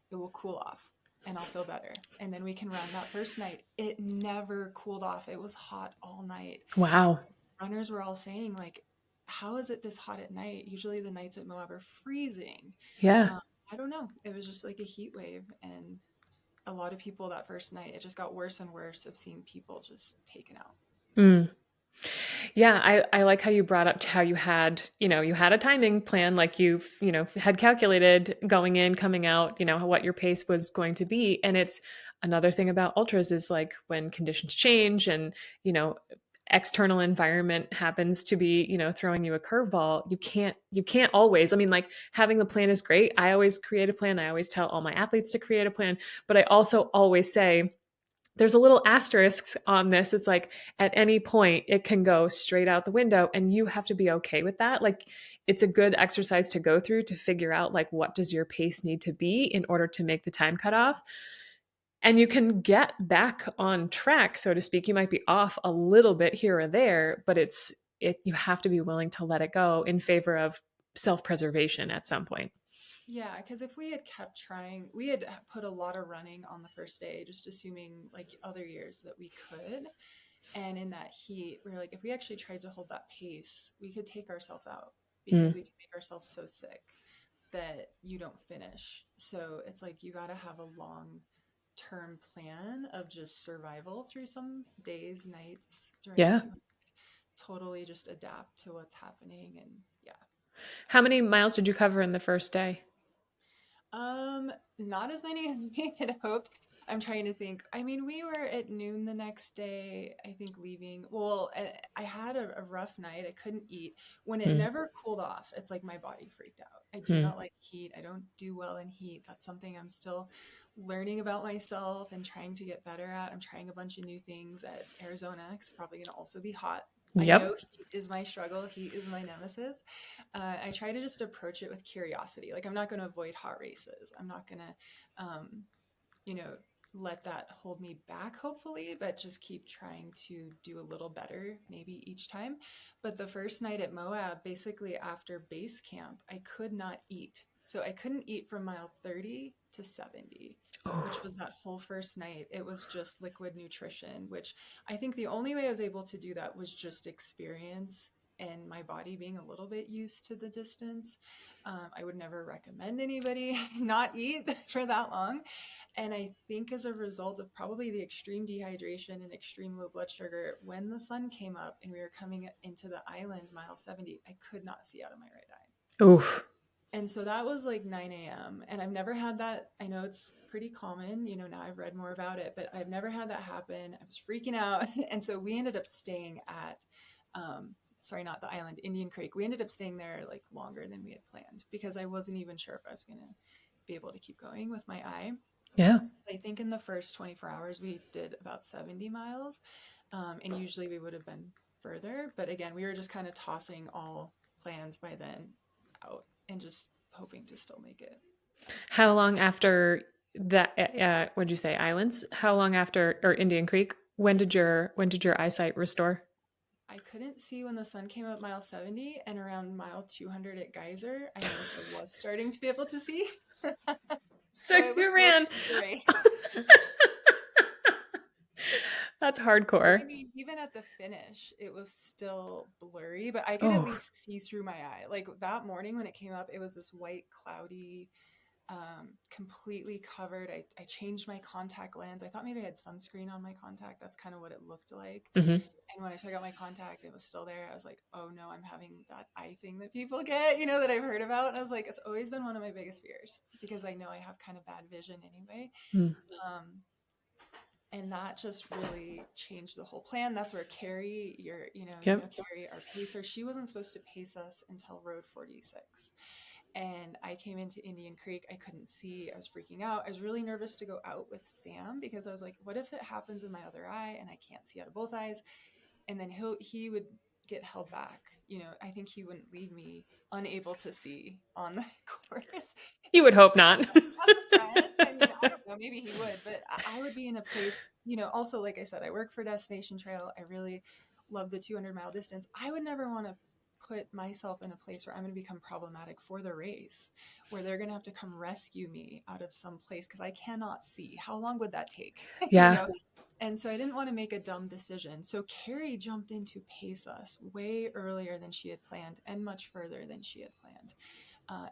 it will cool off and I'll feel better. And then we can run that first night. It never cooled off. It was hot all night. Wow. Runners were all saying like, how is it this hot at night? Usually the nights at Moab are freezing. Yeah. I don't know. It was just like a heat wave. And a lot of people that first night, it just got worse and worse of seeing people just taken out. Mm. Yeah, I like how you brought up how you had a timing plan, like had calculated going in, coming out, what your pace was going to be. And it's another thing about ultras is like when conditions change and, external environment happens to be, throwing you a curveball, you can't always, I mean, like having the plan is great. I always create a plan. I always tell all my athletes to create a plan, but I also always say, there's a little asterisk on this. It's like at any point it can go straight out the window and you have to be okay with that. Like it's a good exercise to go through to figure out like what does your pace need to be in order to make the time cutoff. And you can get back on track, so to speak. You might be off a little bit here or there, but you have to be willing to let it go in favor of self-preservation at some point. Yeah, because if we had kept trying, we had put a lot of running on the first day, just assuming like other years that we could. And in that heat, we were like, if we actually tried to hold that pace, we could take ourselves out because Mm. we can make ourselves so sick that you don't finish. So it's like you got to have a long term plan of just survival through some days, nights during the Yeah. 200. Totally just adapt to what's happening. And yeah. How many miles did you cover in the first day? Not as many as we had hoped. I'm trying to think. I mean, we were at noon the next day, I think leaving. Well, I had a rough night. I couldn't eat. When it Mm. never cooled off, it's like my body freaked out. I do Mm. not like heat. I don't do well in heat. That's something I'm still learning about myself and trying to get better at. I'm trying a bunch of new things at Arizona. It's probably going to also be hot. I know Yep. heat is my struggle. Heat is my nemesis. I try to just approach it with curiosity. Like I'm not going to avoid hot races. I'm not going to, you know, let that hold me back, hopefully, but just keep trying to do a little better maybe each time. But the first night at Moab, basically after base camp, I could not eat. So I couldn't eat from mile 30 to 70, which Oh, was that whole first night. It was just liquid nutrition, which I think the only way I was able to do that was just experience and my body being a little bit used to the distance. I would never recommend anybody not eat for that long. And I think as a result of probably the extreme dehydration and extreme low blood sugar, when the sun came up and we were coming into the island, mile 70, I could not see out of my right eye. oof. And so that was like 9 a.m. And I've never had that. I know it's pretty common, now I've read more about it, but I've never had that happen. I was freaking out. And so we ended up staying at, sorry, not the island, Indian Creek. We ended up staying there like longer than we had planned because I wasn't even sure if I was going to be able to keep going with my eye. Yeah. I think in the first 24 hours, we did about 70 miles. And usually we would have been further. But again, we were just kind of tossing all plans by then out and just hoping to still make it. Yeah. How long after that, what did you say, islands? How long after, or Indian Creek? When did your eyesight restore? I couldn't see when the sun came up mile 70, and around mile 200 at Geyser, I noticed I was starting to be able to see. So So it was you most ran. of the race. That's But I hardcore. mean, even at the finish, it was still blurry, but I could at Oh. least see through my eye. Like that morning when it came up, it was this white, cloudy, completely covered. I changed my contact lens. I thought maybe I had sunscreen on my contact. That's kind of what it looked like. Hmm. And when I took out my contact, it was still there. I was like, oh no, I'm having that eye thing that people get, that I've heard about. And I was like, it's always been one of my biggest fears because I know I have kind of bad vision anyway. Mm. Um, and that just really changed the whole plan. That's where Carrie, Yep. Carrie, our pacer, she wasn't supposed to pace us until road 46. And I came into Indian Creek. I couldn't see. I was freaking out. I was really nervous to go out with Sam because I was like, what if it happens in my other eye and I can't see out of both eyes? And then he would get held back. I think he wouldn't leave me unable to see on the course. You would Just hope not. as a friend, I mean, I don't know, maybe he would, but I would be in a place, also, like I said, I work for Destination Trail. I really love the 200-mile distance. I would never want to put myself in a place where I'm going to become problematic for the race, where they're going to have to come rescue me out of some place because I cannot see. How long would that take? Yeah. And so I didn't want to make a dumb decision. So Carrie jumped in to pace us way earlier than she had planned and much further than she had planned.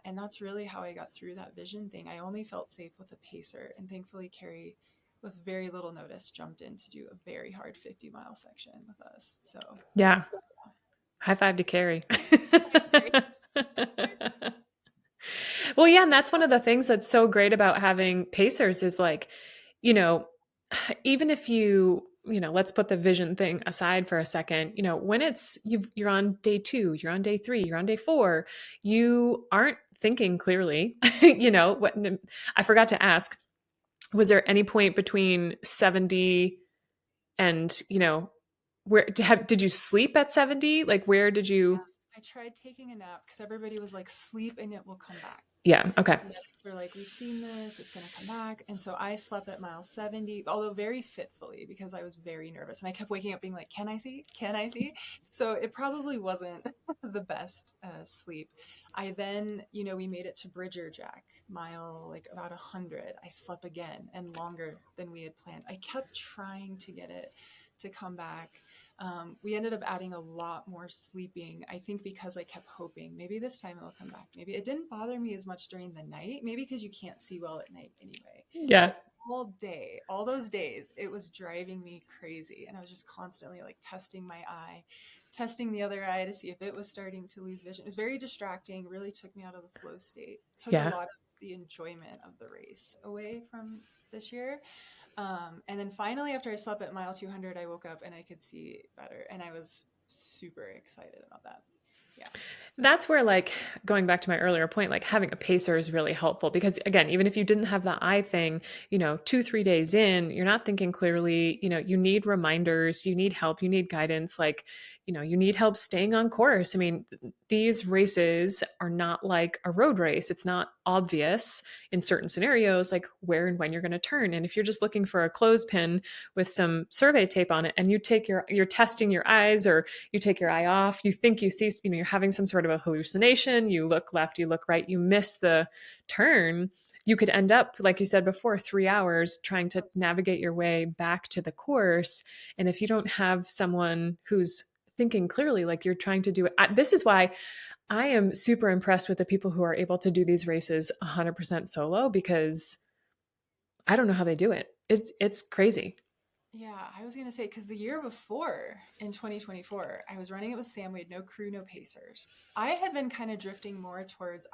And that's really how I got through that vision thing. I only felt safe with a pacer. And thankfully, Carrie, with very little notice, jumped in to do a very hard 50-mile section with us. So, Yeah. yeah. High five to Carrie. Hi, Carrie. Well, yeah, and that's one of the things that's so great about having pacers is like, you know, even if let's put the vision thing aside for a second, when you're on day 2, you're on day 3, you're on day 4, you aren't thinking clearly. What I forgot to ask, was there any point between 70 and, where did you sleep at 70? Like where did you? Yeah. I tried taking a nap because everybody was like, sleep and it will come back. Yeah. Okay. Medics were like, we've seen this, it's going to come back. And so I slept at mile 70, although very fitfully because I was very nervous. And I kept waking up being like, can I see? Can I see? So it probably wasn't the best sleep. I then, we made it to Bridger Jack, mile like about 100. I slept again and longer than we had planned. I kept trying to get it to come back. We ended up adding a lot more sleeping, I think because I kept hoping maybe this time it'll come back. Maybe it didn't bother me as much during the night, maybe because you can't see well at night anyway. Yeah. But all day, all those days, it was driving me crazy. And I was just constantly like testing my eye, testing the other eye to see if it was starting to lose vision. It was very distracting, really took me out of the flow state, took a Yeah. lot of the enjoyment of the race away from this year. And then finally, after I slept at mile 200, I woke up and I could see better. And I was super excited about that. Yeah. That's where, like, going back to my earlier point, like having a pacer is really helpful because, again, even if you didn't have the eye thing, 2, 3 days in, you're not thinking clearly. You need reminders, you need help, you need guidance. Like, you need help staying on course. I mean, these races are not like a road race. It's not obvious in certain scenarios, like where and when you're going to turn. And if you're just looking for a clothespin with some survey tape on it and you're testing your eyes, or you take your eye off, you think you see, you're having some sort of a hallucination, you look left, you look right, you miss the turn, you could end up, like you said before, 3 hours trying to navigate your way back to the course. And if you don't have someone who's thinking clearly, like you're trying to do it, this is why I am super impressed with the people who are able to do these races 100% solo, because I don't know how they do it. It's crazy. Yeah, I was going to say, because the year before in 2024, I was running it with Sam. We had no crew, no pacers. I had been kind of drifting more towards,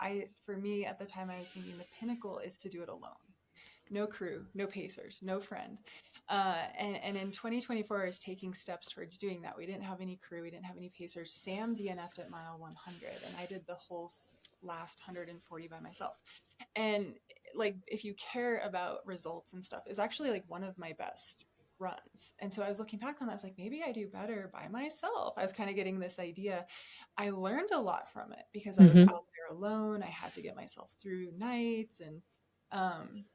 for me at the time, I was thinking the pinnacle is to do it alone. No crew, no pacers, no friend. And in 2024, I was taking steps towards doing that. We didn't have any crew, we didn't have any pacers. Sam DNF'd at mile 100, and I did the whole last 140 by myself. And like, if you care about results and stuff, is actually like one of my best runs. And so I was looking back on that, I was like, maybe I do better by myself. I was kind of getting this idea. I learned a lot from it because I was Mm-hmm. out there alone. I had to get myself through nights and um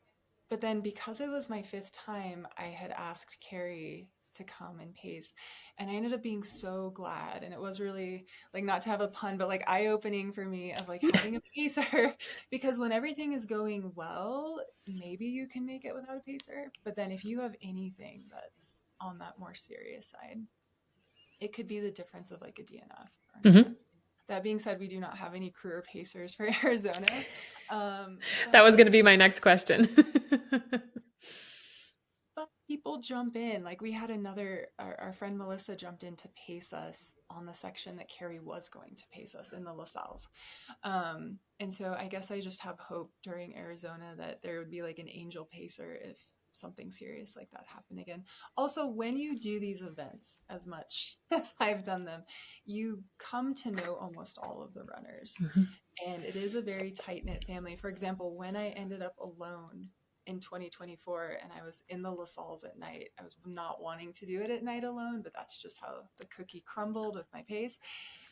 but then because it was my fifth time, I had asked Carrie to come and pace. And I ended up being so glad. And it was really like, not to have a pun, but like eye-opening for me of like having a pacer because when everything is going well, maybe you can make it without a pacer. But then if you have anything that's on that more serious side, it could be the difference of like a DNF or not. Mm-hmm. That being said, we do not have any crew or pacers for Arizona. That was But going to be my next question. but people jump in. Like we had our friend Melissa jumped in to pace us on the section that Carrie was going to pace us in the LaSalle's. And so I guess I just have hope during Arizona that there would be like an angel pacer if something serious like that happened again. Also, when you do these events as much as I've done them, you come to know almost all of the runners. Mm-hmm. And it is a very tight knit family. For example, when I ended up alone in 2024 and I was in the LaSalle's at night, I was not wanting to do it at night alone, but that's just how the cookie crumbled with my pace.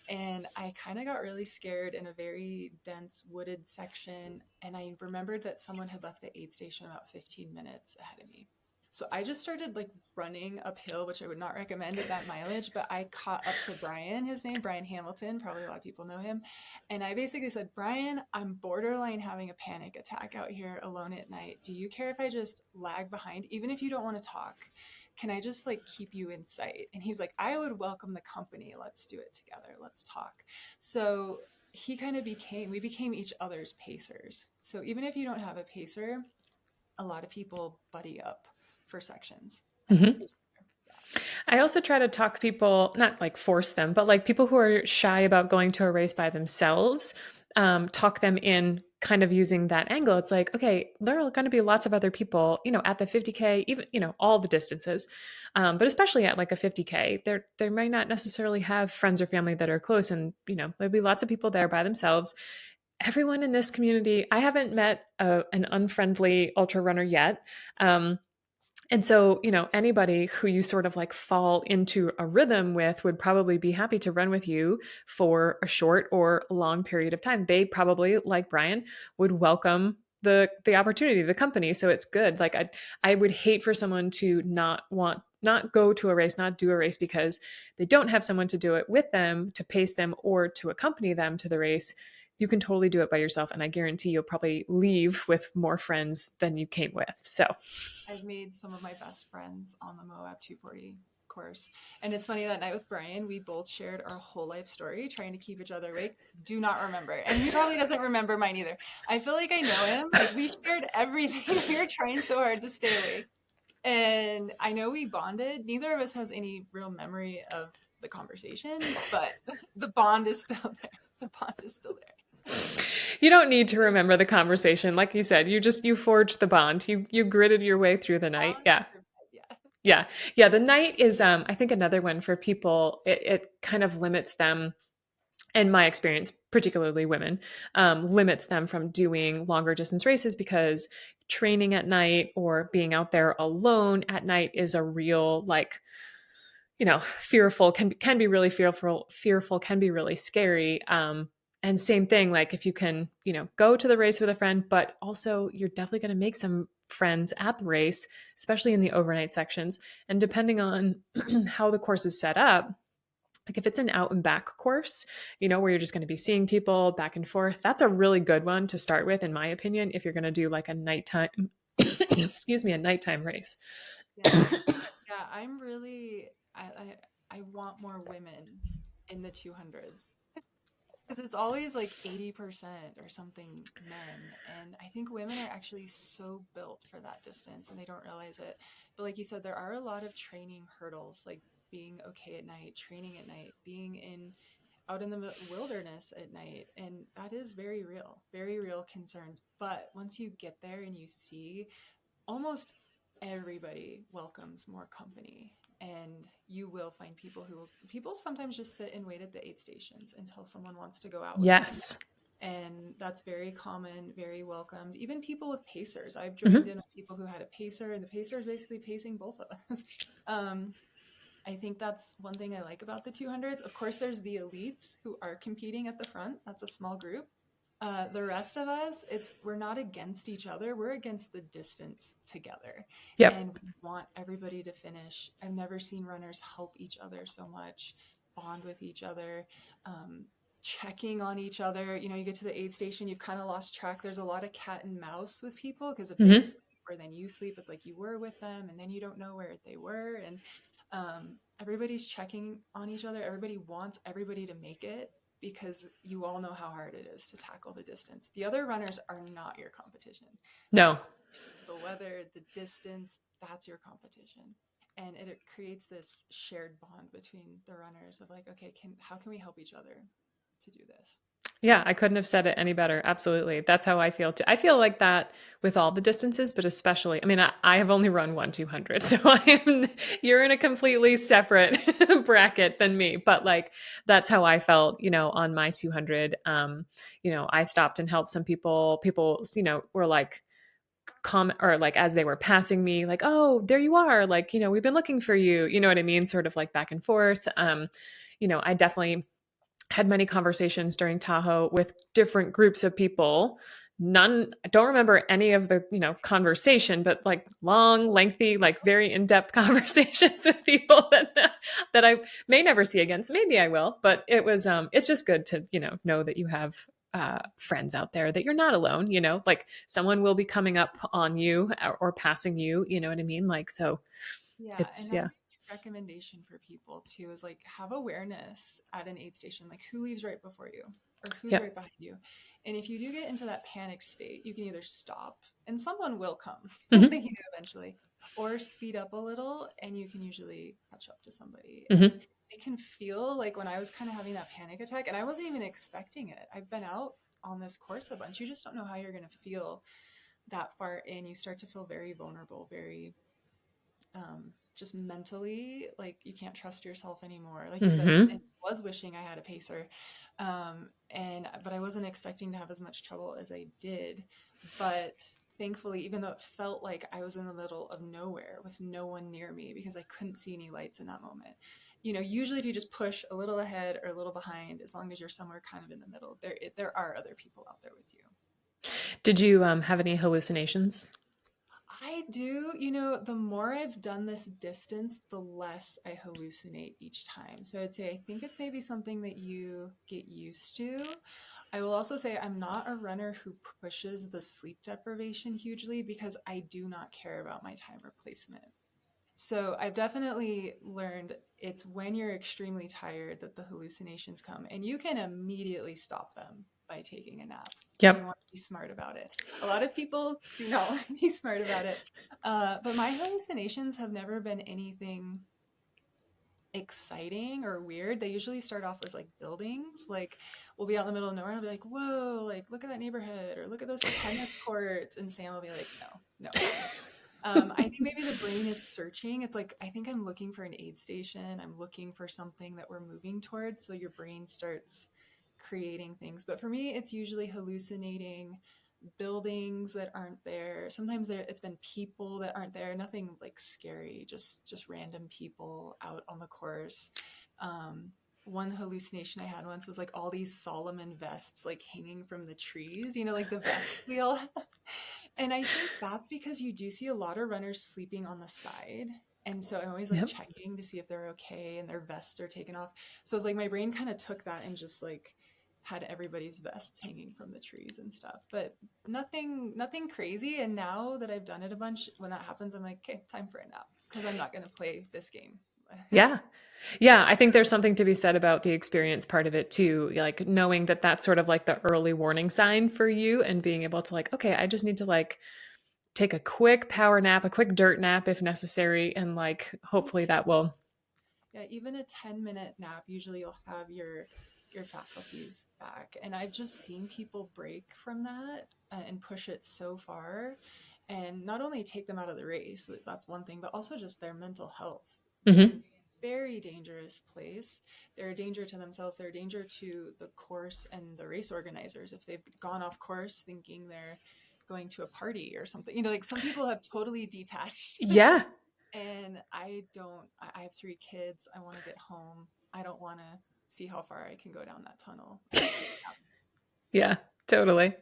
And I kind of got really scared in a very dense wooded section. And I remembered that someone had left the aid station about 15 minutes ahead of me. So I just started like running uphill, which I would not recommend at that mileage, but I caught up to Brian, his name, Brian Hamilton. Probably a lot of people know him. And I basically said, Brian, I'm borderline having a panic attack out here alone at night. Do you care if I just lag behind, even if you don't want to talk? Can I just like keep you in sight? And he's like, I would welcome the company. Let's do it together. Let's talk. So we became each other's pacers. So even if you don't have a pacer, a lot of people buddy up for sections and help Mm-hmm. each other. I also try to talk people, not like force them, but like people who are shy about going to a race by themselves, talk them in kind of using that angle. It's like, okay, there are going to be lots of other people, at the 50K, even, all the distances. But especially at like a 50K, they might not necessarily have friends or family that are close. And, there'll be lots of people there by themselves. Everyone in this community, I haven't met an unfriendly ultra runner yet. And so, anybody who you sort of like fall into a rhythm with would probably be happy to run with you for a short or long period of time. They probably, like Brian, would welcome the opportunity, the company. So it's good. Like I would hate for someone to not go to a race, not do a race because they don't have someone to do it with them, to pace them, or to accompany them to the race. You can totally do it by yourself. And I guarantee you'll probably leave with more friends than you came with. So I've made some of my best friends on the Moab 240 course. And it's funny that night with Brian, we both shared our whole life story trying to keep each other awake. Do not remember. And he probably doesn't remember mine either. I feel like I know him. Like we shared everything. We were trying so hard to stay awake. And I know we bonded. Neither of us has any real memory of the conversation, but the bond is still there. The bond is still there. you don't need to remember the conversation. Like you said, you forged the bond. You gritted your way through the night. Bond Yeah. survived, yeah. Yeah. Yeah. The night is I think another one for people, it kind of limits them, in my experience, particularly women, limits them from doing longer distance races because training at night or being out there alone at night is a real like fearful, can be really fearful, can be really scary. And same thing, like if you can go to the race with a friend, but also you're definitely going to make some friends at the race, especially in the overnight sections. And depending on how the course is set up, like if it's an out and back course, where you're just going to be seeing people back and forth, that's a really good one to start with, in my opinion, if you're going to do like a nighttime excuse me, a nighttime race. Yeah. Yeah, I'm really I want more women in the 200s because it's always like 80% or something men, and I think women are actually so built for that distance and they don't realize it. But like you said, there are a lot of training hurdles, like being okay at night, training at night, being in out in the wilderness at night, and that is very real concerns. But once you get there and you see almost everybody welcomes more company, and you will find people sometimes just sit and wait at the aid stations until someone wants to go out with them, Yes. and that's very common, very welcomed. Even people with pacers, I've joined Hmm. in with people who had a pacer, and the pacer is basically pacing both of us. um, I think that's one thing I like about the 200s. Of course, there's the elites who are competing at the front. That's a small group. The rest of us, we're not against each other. We're against the distance together, Yep. and we want everybody to finish. I've never seen runners help each other so much, bond with each other, um, checking on each other. You get to the aid station, you've kind of lost track. There's a lot of cat and mouse with people because if they Hmm. sleep or then you sleep, it's like you were with them, and then you don't know where they were, and everybody's checking on each other. Everybody wants everybody to make it because you all know how hard it is to tackle the distance. The other runners are not your competition. The No. course, the weather, the distance, that's your competition. And it creates this shared bond between the runners of like, okay, how can we help each other to do this? Yeah, I couldn't have said it any better. Absolutely. That's how I feel too. I feel like that with all the distances, but especially, I mean, I have only run one 200, so you're in a completely separate bracket than me. But like, that's how I felt, on my 200. I stopped and helped some people. People, were like, comment or like as they were passing me like, oh, there you are, like, we've been looking for you, you know what I mean, sort of like back and forth. I definitely had many conversations during Tahoe with different groups of people. None, I don't remember any of the, conversation, but like long, lengthy, like very in-depth conversations with people that I may never see again. So maybe I will, but it's just good to, know that you have friends out there, that you're not alone, like someone will be coming up on you or passing you, you know what I mean? Like, so Yeah, and it's, that's yeah. a recommendation for people too is like have awareness at an aid station, like who leaves right before you or who's right Yep. behind you. And if you do get into that panic state, you can either stop and someone will come, Hmm. like, eventually, or speed up a little and you can usually catch up to somebody. And Hmm. it can feel like when I was kind of having that panic attack and I wasn't even expecting it. I've been out on this course a bunch. You just don't know how you're going to feel that far in. You start to feel very vulnerable, very just mentally, like you can't trust yourself anymore. Like you said, and Hmm. I was wishing I had a pacer, but I wasn't expecting to have as much trouble as I did. But thankfully, even though it felt like I was in the middle of nowhere with no one near me because I couldn't see any lights in that moment. Usually if you just push a little ahead or a little behind, as long as you're somewhere kind of in the middle, there are other people out there with you. Did you have any hallucinations? I do, the more I've done this distance, the less I hallucinate each time. So I'd say I think it's maybe something that you get used to. I will also say I'm not a runner who pushes the sleep deprivation hugely because I do not care about my time replacement. So I've definitely learned it's when you're extremely tired that the hallucinations come, and you can immediately stop them by taking a nap if you Yep. want to be smart about it. A lot of people do not want to be smart about it. But my hallucinations have never been anything exciting or weird. They usually start off as like buildings. Like we'll be out in the middle of nowhere and I'll be like, whoa, like look at that neighborhood or look at those tennis courts. And Sam will be like, no, no, no. I think maybe the brain is searching. It's like, I think I'm looking for an aid station. I'm looking for something that we're moving towards. So your brain starts creating things. But for me, it's usually hallucinating buildings that aren't there. Sometimes it's been people that aren't there. Nothing like scary, just random people out on the course. One hallucination I had once was like all these Solomon vests like hanging from the trees, like the vests we all have. And I think that's because you do see a lot of runners sleeping on the side. And so I'm always like Yep. checking to see if they're okay and their vests are taken off. So it's like my brain kind of took that and just like had everybody's vests hanging from the trees and stuff. But nothing crazy. And now that I've done it a bunch, when that happens, I'm like, okay, time for a nap because I'm not going to play this game. Yeah. Yeah, I think there's something to be said about the experience part of it too. Like knowing that that's sort of like the early warning sign for you and being able to like, okay, I just need to like take a quick power nap, a quick dirt nap if necessary, and like Even hopefully that will. Yeah, even a 10-minute nap, usually you'll have your faculties back. And I've just seen people break from that and push it so far and not only take them out of the race, that's one thing, but also just their mental health gets in Hmm. a very dangerous place. They're a danger to themselves, they're a danger to the course and the race organizers if they've gone off course thinking they're going to a party or something. Like some people have totally detached. Yeah. And I have three kids. I want to get home. I don't want to see how far I can go down that tunnel. I just need to nap. Yeah, totally.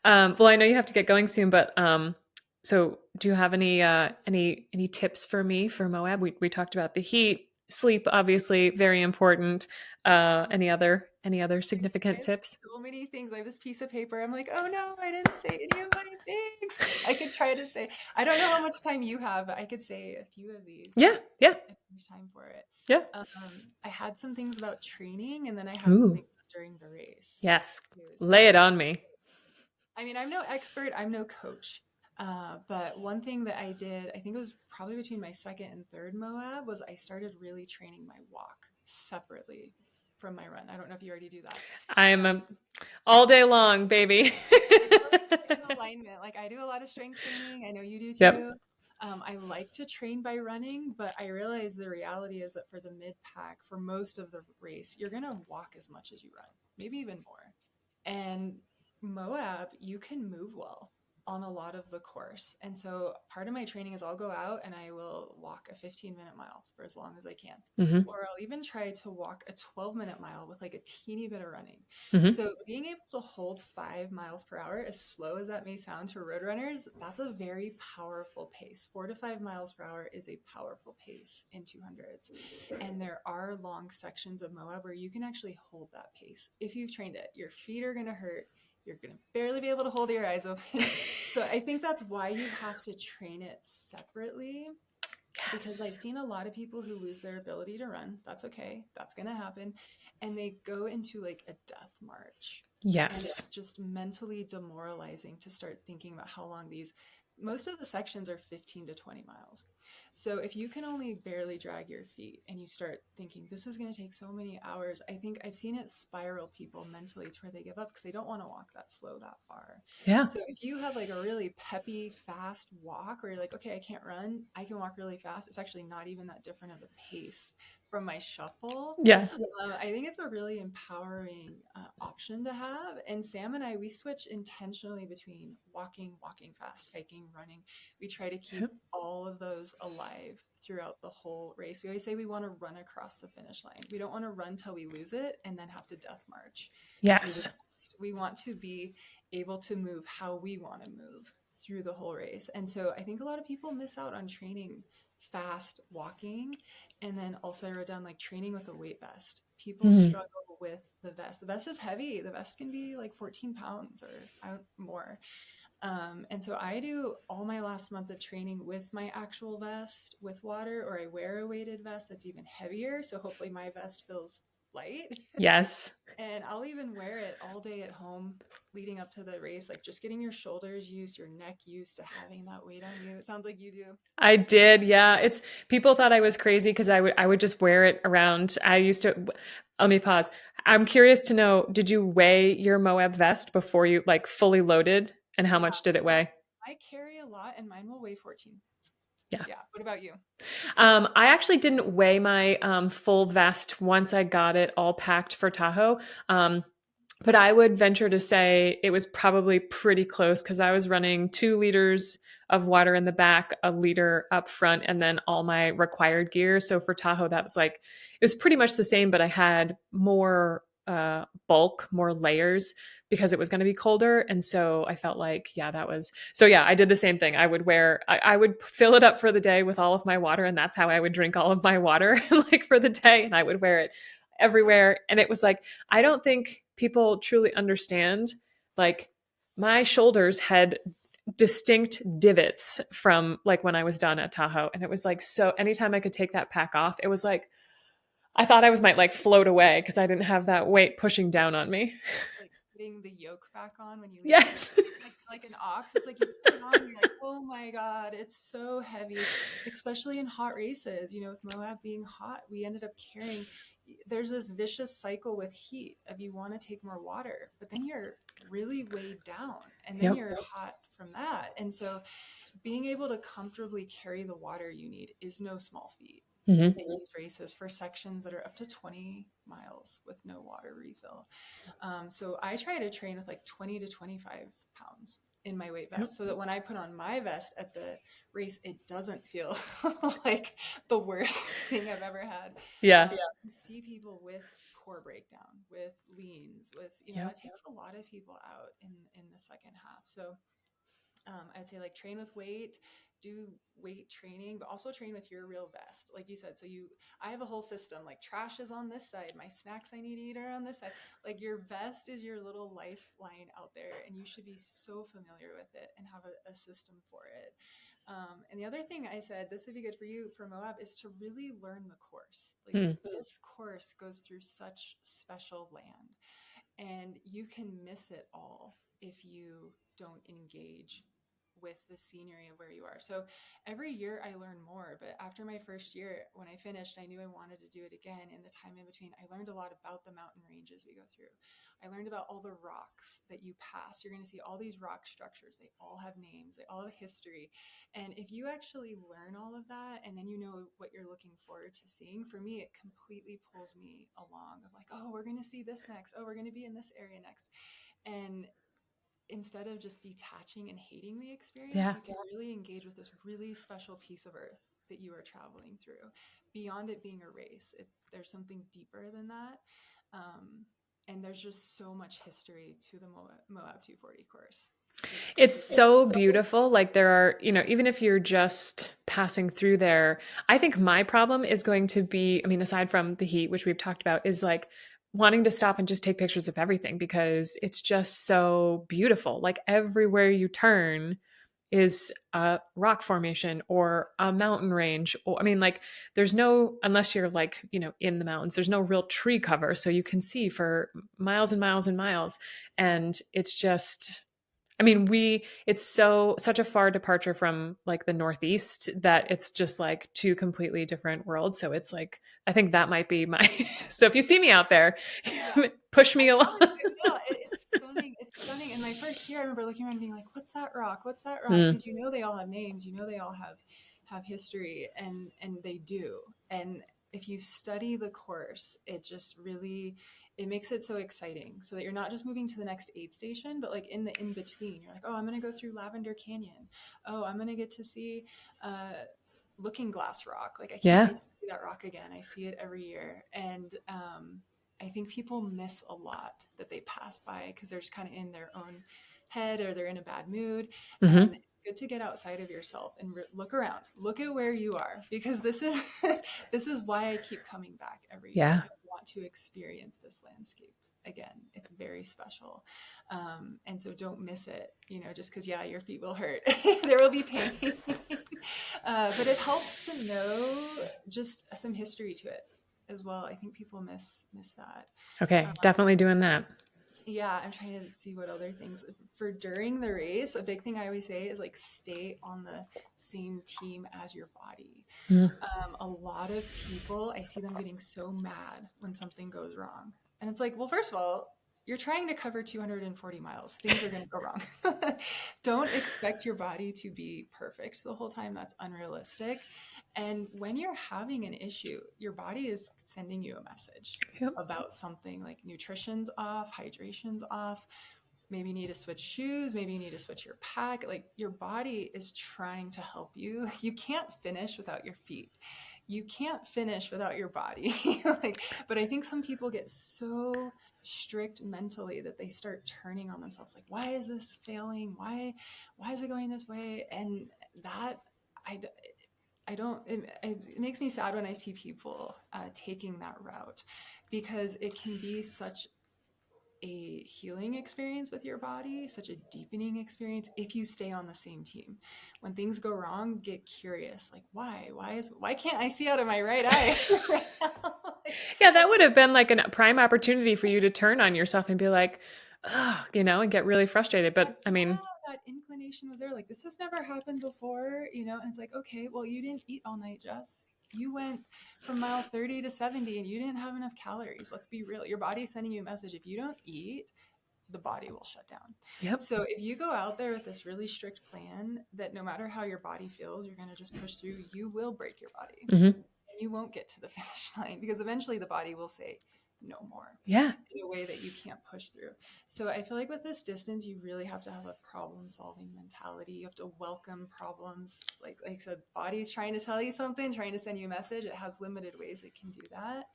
Well, I know you have to get going soon, but so do you have any tips for me for Moab? We talked about the heat, sleep, obviously very important. Any other I significant have tips? so many things. I have this piece of paper. I'm like, oh no, I didn't say any of my things. I could try to say, I don't know how much time you have, but I could say a few of these Yeah, yeah, if there's time for it. yeah. I had some things about training and then I had Ooh, something during the race yes. too. So Lay it I on me. I mean, I'm no expert, I'm no coach. But one thing that I did, I think it was probably between my second and third Moab, was I started really training my walk separately from my run. I don't know if you already do that. I'm Um, all day long, baby. I feel like we're in alignment. Like I do a lot of strength training. I know you do Yep. too. I like to train by running, but I realize the reality is that for the mid pack, for most of the race, you're gonna walk as much as you run, maybe even more. And Moab, you can move well on a lot of the course. And so part of my training is I'll go out and I will walk a 15-minute mile for as long as I can. Hmm. Or I'll even try to walk a 12-minute mile with like a teeny bit of running. Hmm. So being able to hold 5 miles per hour, as slow as that may sound to road runners, that's a very powerful pace. 4 to 5 miles per hour is a powerful pace in 200s. And there are long sections of Moab where you can actually hold that pace. If you've trained it, your feet are going to hurt. You're going to barely be able to hold your eyes open. So I think that's why you have to train it separately because I've Yes. seen a lot of people who lose their ability to run. That's okay. That's going to happen. And they go into like a death march. And Yes. it's just mentally demoralizing to start thinking about how long most of the sections are 15 to 20 miles. So if you can only barely drag your feet and you start thinking, this is going to take so many hours, I think I've seen it spiral people mentally to where they give up because they don't want to walk that slow that far. Yeah. So if you have like a really peppy, fast walk where you're like, okay, I can't run, I can walk really fast, it's actually not even that different of a pace from my shuffle. Yeah. I think it's a really empowering option to have. And Sam and I, we switch intentionally between walking, walking fast, hiking, running. We try to keep all of those alive throughout the whole race. We always say we want to run across the finish line. We don't want to run till we lose it and then have to death march through the Yes. rest. We want to be able to move how we want to move through the whole race. And so I think a lot of people miss out on training fast walking. And then also I wrote down like training with a weight vest. People Mhm. struggle with the vest. The vest is heavy. The vest can be like 14 pounds or more. And so I do all my last month of training with my actual vest with water, or I wear a weighted vest that's even heavier. So hopefully my vest feels light. Yes. And I'll even wear it all day at home leading up to the race, like just getting your shoulders used, your neck used to having that weight on you. It sounds like you do. I did. Yeah. It's people thought I was crazy because I would just wear it around. I used to let me pause. I'm curious to know, did you weigh your Moab vest before you like fully loaded? And how Yeah, much did it weigh? I carry a lot and mine will weigh 14. Yeah. Yeah. What about you? I actually didn't weigh my full vest once I got it all packed for Tahoe. But I would venture to say it was probably pretty close because I was running 2 liters of water in the back, a liter up front, and then all my required gear. So for Tahoe, that was like, it was pretty much the same, but I had more bulk, more layers because it was going to be colder. And so I felt like, yeah, that was, so yeah, I did the same thing. I would fill it up for the day with all of my water, and that's how I would drink all of my water like for the day. And I would wear it everywhere. And it was like, I don't think people truly understand. Like, my shoulders had distinct divots from like when I was done at Tahoe. And it was like, so anytime I could take that pack off, it was like, I thought I was might like float away because I didn't have that weight pushing down on me. Like putting the yoke back on when you leave the race, Yes. like an ox. It's like you put it on and you're like, oh my God, it's so heavy, especially in hot races. You know, with Moab being hot, we ended up carrying, there's this vicious cycle with heat of you want to take more water, but then you're really weighed down and then Yep. you're hot from that. And so being able to comfortably carry the water you need is no small feat Mm-hmm. in these races for sections that are up to 20 miles with no water refill. So I try to train with like 20 to 25 pounds in my weight Yep. vest so that when I put on my vest at the race, it doesn't feel like the worst thing I've ever had. Yeah. You see people with core breakdown, with leans, with, you know, Yep. it takes a lot of people out in the second half. So I'd say like train with weight, do weight training, but also train with your real vest. Like you said, I have a whole system, like trash is on this side, my snacks I need to eat are on this side. Like your vest is your little lifeline out there, and you should be so familiar with it and have a system for it. And the other thing I said, this would be good for you for Moab, is to really learn the course. Like Mm. this course goes through such special land, and you can miss it all if you don't engage with the scenery of where you are. So every year I learn more, but after my first year, when I finished, I knew I wanted to do it again. In the time in between, I learned a lot about the mountain ranges we go through. I learned about all the rocks that you pass. You're going to see all these rock structures. They all have names, they all have history. And if you actually learn all of that and then you know what you're looking forward to seeing, for me, it completely pulls me along of like, oh, we're going to see this next. Oh, we're going to be in this area next. And instead of just detaching and hating the experience, Yeah. you can really engage with this really special piece of earth that you are traveling through. Beyond it being a race, there's something deeper than that. And there's just so much history to the Moab 240 course. It's It's completely. so beautiful. Like there are, even if you're just passing through there, I think my problem is going to be, I mean, aside from the heat, which we've talked about, is like wanting to stop and just take pictures of everything because it's just so beautiful. Like everywhere you turn is a rock formation or a mountain range. Or, I mean, like there's no, unless you're like, in the mountains, there's no real tree cover. So you can see for miles and miles and miles. And it's just, I mean, it's such a far departure from like the Northeast that it's just like two completely different worlds. So it's like, I think that might be my, so if you see me out there, Yeah. push I me along. promise you, yeah, it's stunning. It's stunning. In my first year, I remember looking around and being like, "What's that rock? What's that rock?" Mm, Because you know they all have names. You know they all have history, and they do. And if you study the course, it just really, it makes it so exciting so that you're not just moving to the next aid station, but like in the in between, you're like, oh, I'm going to go through Lavender Canyon. Oh, I'm going to get to see Looking Glass Rock. Like, I can't Yeah. wait to see that rock again. I see it every year. And I think people miss a lot that they pass by because they're just kind of in their own head or they're in a bad mood. And Hmm. it's good to get outside of yourself and look around, look at where you are, because this is this is why I keep coming back every year. Yeah. I want to experience this landscape again. It's very special. And so don't miss it, you know, just because, yeah, your feet will hurt. There will be pain. But it helps to know just some history to it as well. I think people miss that. Okay. Um, Definitely doing that. yeah, I'm trying to see what other things for during the race. A big thing I always say is like stay on the same team as your body. Mm. A lot of people, I see them getting so mad when something goes wrong. And it's like, well, first of all, you're trying to cover 240 miles. Things are going to go wrong. Don't expect your body to be perfect the whole time. That's unrealistic. And when you're having an issue, your body is sending you a message Yep. about something like nutrition's off, hydration's off, maybe you need to switch shoes, maybe you need to switch your pack. Like your body is trying to help you. You can't finish without your feet. You can't finish without your body. Like, but I think some people get so strict mentally that they start turning on themselves like, why is this failing? Why is it going this way? And that I I don't, it makes me sad when I see people taking that route because it can be such a healing experience with your body, such a deepening experience if you stay on the same team. When things go wrong, get curious. Like, why? Why can't I see out of my right eye right now? Like, Yeah, that what's would have been like a prime opportunity for you to turn on yourself and be like, oh, and get really frustrated. But I yeah, mean, that inclination was there. Like, this has never happened before, you know? And it's like, okay, well, you didn't eat all night, Jess. You went from mile 30 to 70 and you didn't have enough calories. Let's be real. Your body's sending you a message. If you don't eat, the body will shut down. yep. So if you go out there with this really strict plan that no matter how your body feels, you're going to just push through, you will break your body Hmm. and you won't get to the finish line because eventually the body will say no more Yeah. in a way that you can't push through. So I feel like with this distance, you really have to have a problem solving mentality. You have to welcome problems. Like I said, body's trying to tell you something, trying to send you a message. It has limited ways it can do that.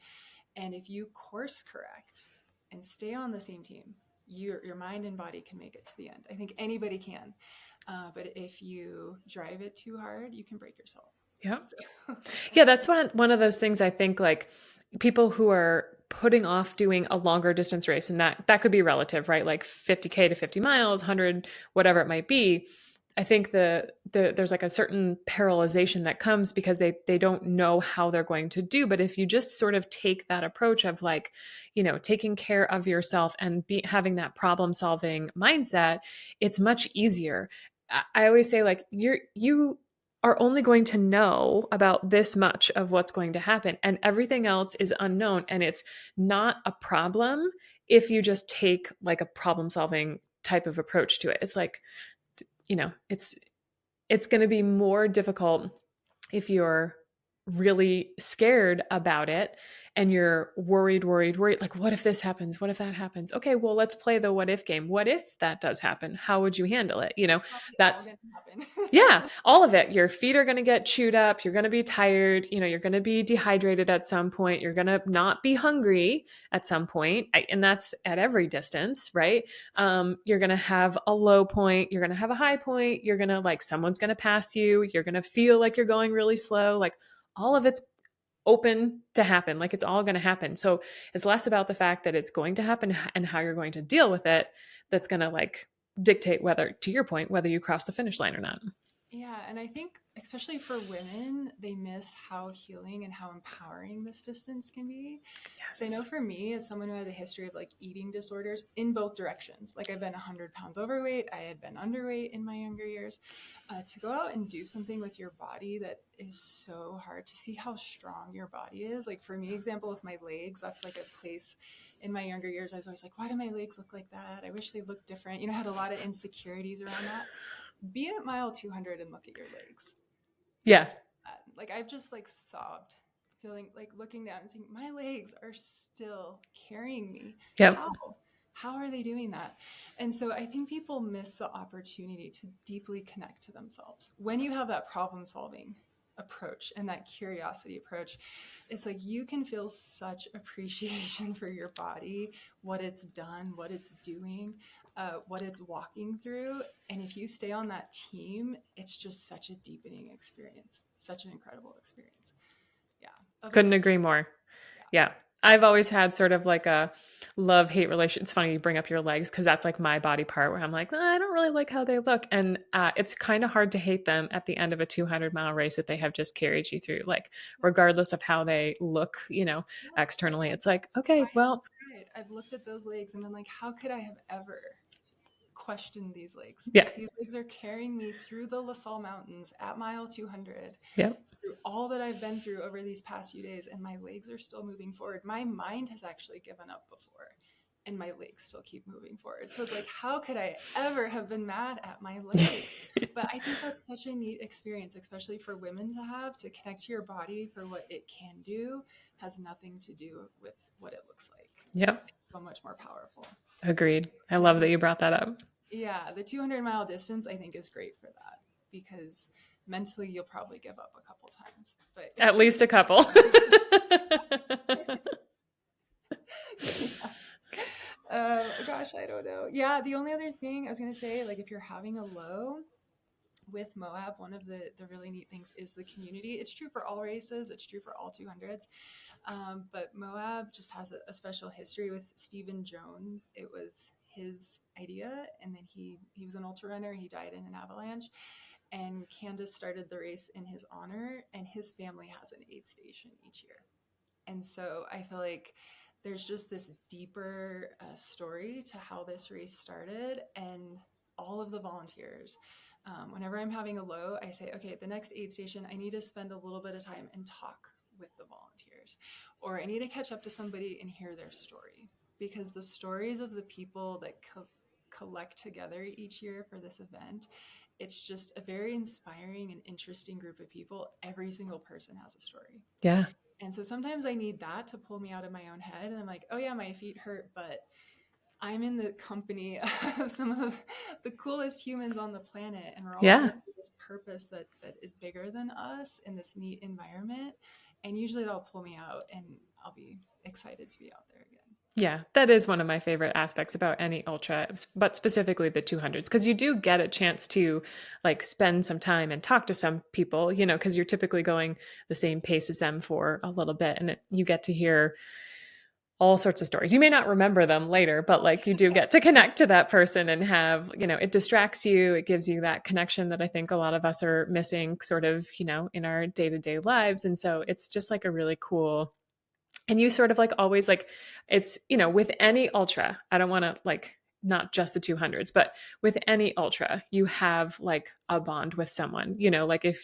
And if you course correct and stay on the same team, your mind and body can make it to the end. I think anybody can. But if you drive it too hard, you can break yourself. Yep. So Yeah, that's that's one of those things I think like people who are putting off doing a longer distance race, and that could be relative, right? Like 50K to 50 miles, 100, whatever it might be. I think there's like a certain paralyzation that comes because they don't know how they're going to do. But if you just sort of take that approach of like, taking care of yourself and having that problem solving mindset, it's much easier. I always say like you are only going to know about this much of what's going to happen, and everything else is unknown, and it's not a problem if you just take like a problem solving type of approach to it. It's like, it's going to be more difficult if you're really scared about it and you're worried, like, what if this happens? What if that happens? Okay, well, let's play the what if game. What if that does happen? How would you handle it? probably all That's going to happen. yeah, all of it. Your feet are going to get chewed up. You're going to be tired. You're going to be dehydrated at some point. You're going to not be hungry at some point. And that's at every distance, right? You're going to have a low point. You're going to have a high point. You're going to like, someone's going to pass you. You're going to feel like you're going really slow. Like all of it's open to happen. Like it's all going to happen. So it's less about the fact that it's going to happen and how you're going to deal with it. That's going to like dictate whether, to your point, whether you cross the finish line or not. Yeah, and I think especially for women, they miss how healing and how empowering this distance can be. Because I know Yes. for me, as someone who had a history of like eating disorders in both directions, like I've been 100 pounds overweight, I had been underweight in my younger years, to go out and do something with your body that is so hard to see how strong your body is. Like for me, example, with my legs, that's like a place in my younger years, I was always like, why do my legs look like that? I wish they looked different. I had a lot of insecurities around that. Be at mile 200 and look at your legs. Yeah. Like I've just like sobbed feeling like looking down and saying, my legs are still carrying me. Yep. How are they doing that? And so I think people miss the opportunity to deeply connect to themselves. When you have that problem solving approach and that curiosity approach, it's like you can feel such appreciation for your body, what it's done, what it's doing, what it's walking through. And if you stay on that team, it's just such a deepening experience, such an incredible experience. Yeah, that's my Couldn't first. agree more. Yeah. Yeah. I've always had sort of like a love hate relation. It's funny you bring up your legs because that's like my body part where I'm like, I don't really like how they look. And it's kind of hard to hate them at the end of a 200-mile race that they have just carried you through. Like, regardless of how they look, Yes. externally, it's like, okay, I have well, cried. I've looked at those legs and been like, how could I have ever questioned these legs? yeah, These legs are carrying me through the La Salle Mountains at mile 200, yep, through all that I've been through over these past few days, and my legs are still moving forward. My mind has actually given up before, and my legs still keep moving forward. So it's like, how could I ever have been mad at my legs? But I think that's such a neat experience, especially for women to have, to connect to your body for what it can do has nothing to do with what it looks like. yep. It's so much more powerful. Agreed. I And I love think that you brought that up. yeah, the 200-mile distance I think is great for that because mentally you'll probably give up a couple times. But At least a couple. yeah. Gosh, I don't know. Yeah, the only other thing I was gonna say, like if you're having a low with Moab, one of the really neat things is the community. It's true for all races. It's true for all 200s. But Moab just has special history with Stephen Jones. It was his idea, and then he was an ultra runner. He died in an avalanche, and Candace started the race in his honor. And his family has an aid station each year, and so I feel like there's just this deeper story to how this race started, and all of the volunteers. Whenever I'm having a low, I say, okay, at the next aid station, I need to spend a little bit of time and talk with the volunteers, or I need to catch up to somebody and hear their story, because the stories of the people that collect together each year for this event, it's just a very inspiring and interesting group of people. Every single person has a story. Yeah. And so sometimes I need that to pull me out of my own head. And I'm like, oh yeah, my feet hurt, but I'm in the company of some of the coolest humans on the planet. And we're all Yeah. here for this purpose that is bigger than us in this neat environment. And usually that'll pull me out and I'll be excited to be out there again. Yeah, that is one of my favorite aspects about any ultra, but specifically the 200s, because you do get a chance to like spend some time and talk to some people, because you're typically going the same pace as them for a little bit, and you get to hear all sorts of stories. You may not remember them later, but like you do get to connect to that person and have, it distracts you. It gives you that connection that I think a lot of us are missing sort of, in our day-to-day lives. And so it's just like a really cool, and you sort of like always like it's with any ultra, I don't want to like not just the 200s, but with any ultra you have like a bond with someone, like if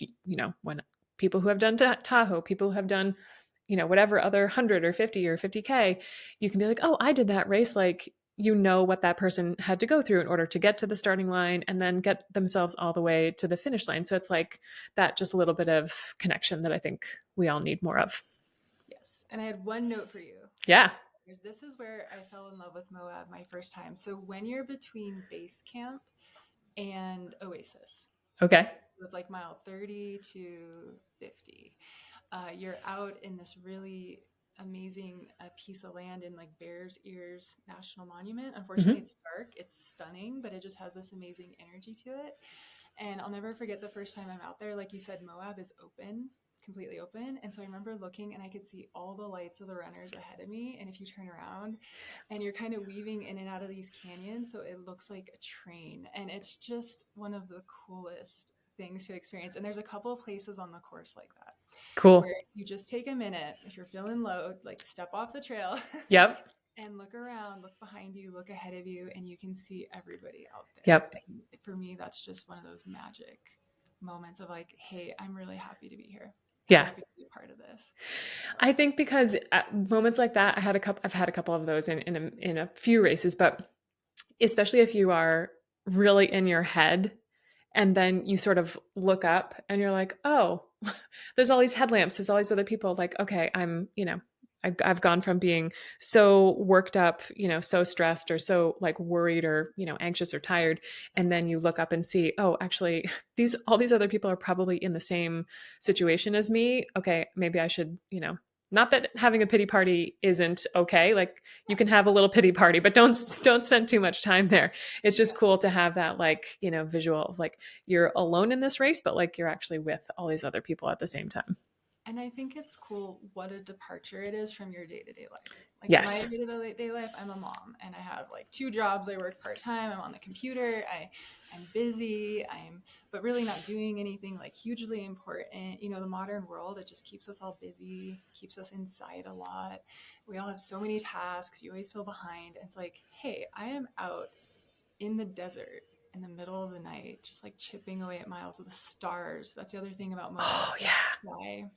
when people who have done Tahoe, people who have done whatever other 100 or 50 or 50K, you can be like, oh, I did that race, like what that person had to go through in order to get to the starting line and then get themselves all the way to the finish line. So it's like that just a little bit of connection that I think we all need more of. Yes. And I had one note for you. Yeah. Since this is where I fell in love with Moab my first time. So when you're between base camp and Oasis, Okay. it's like mile 30 to 50. You're out in this really amazing piece of land in like Bears Ears National Monument. Unfortunately, Mm-hmm. it's dark. It's stunning, but it just has this amazing energy to it. And I'll never forget the first time I'm out there. Like you said, Moab is open, completely open. And so I remember looking and I could see all the lights of the runners ahead of me. And if you turn around and you're kind of weaving in and out of these canyons, so it looks like a train. And it's just one of the coolest things to experience. And there's a couple of places on the course like that where Cool. you just take a minute, if you're feeling low, like step off the trail Yep. and look around, look behind you, look ahead of you, and you can see everybody out there. Yep. And for me, that's just one of those magic moments of like, hey, I'm really happy to be here. I'm Yeah. happy to be a part of this. I think because at moments like that, I've had a couple of those in a few races, but especially if you are really in your head and then you sort of look up and you're like, oh, there's all these headlamps, there's all these other people. Like, okay, I've gone from being so worked up, so stressed or so like worried or, anxious or tired. And then you look up and see, oh, actually, all these other people are probably in the same situation as me. Okay, maybe I should, not that having a pity party isn't okay. Like you can have a little pity party, but don't spend too much time there. It's just Yeah. cool to have that like, visual of like you're alone in this race, but like you're actually with all these other people at the same time. And I think it's cool what a departure it is from your day to day life. Like in my Yes. day to day life, I'm a mom and I have like two jobs. I work part time. I'm on the computer. I'm busy. But really not doing anything like hugely important. The modern world, it just keeps us all busy, keeps us inside a lot. We all have so many tasks. You always feel behind. It's like, hey, I am out in the desert in the middle of the night, just like chipping away at miles of the stars. That's the other thing about Moab, Oh, the yeah. sky.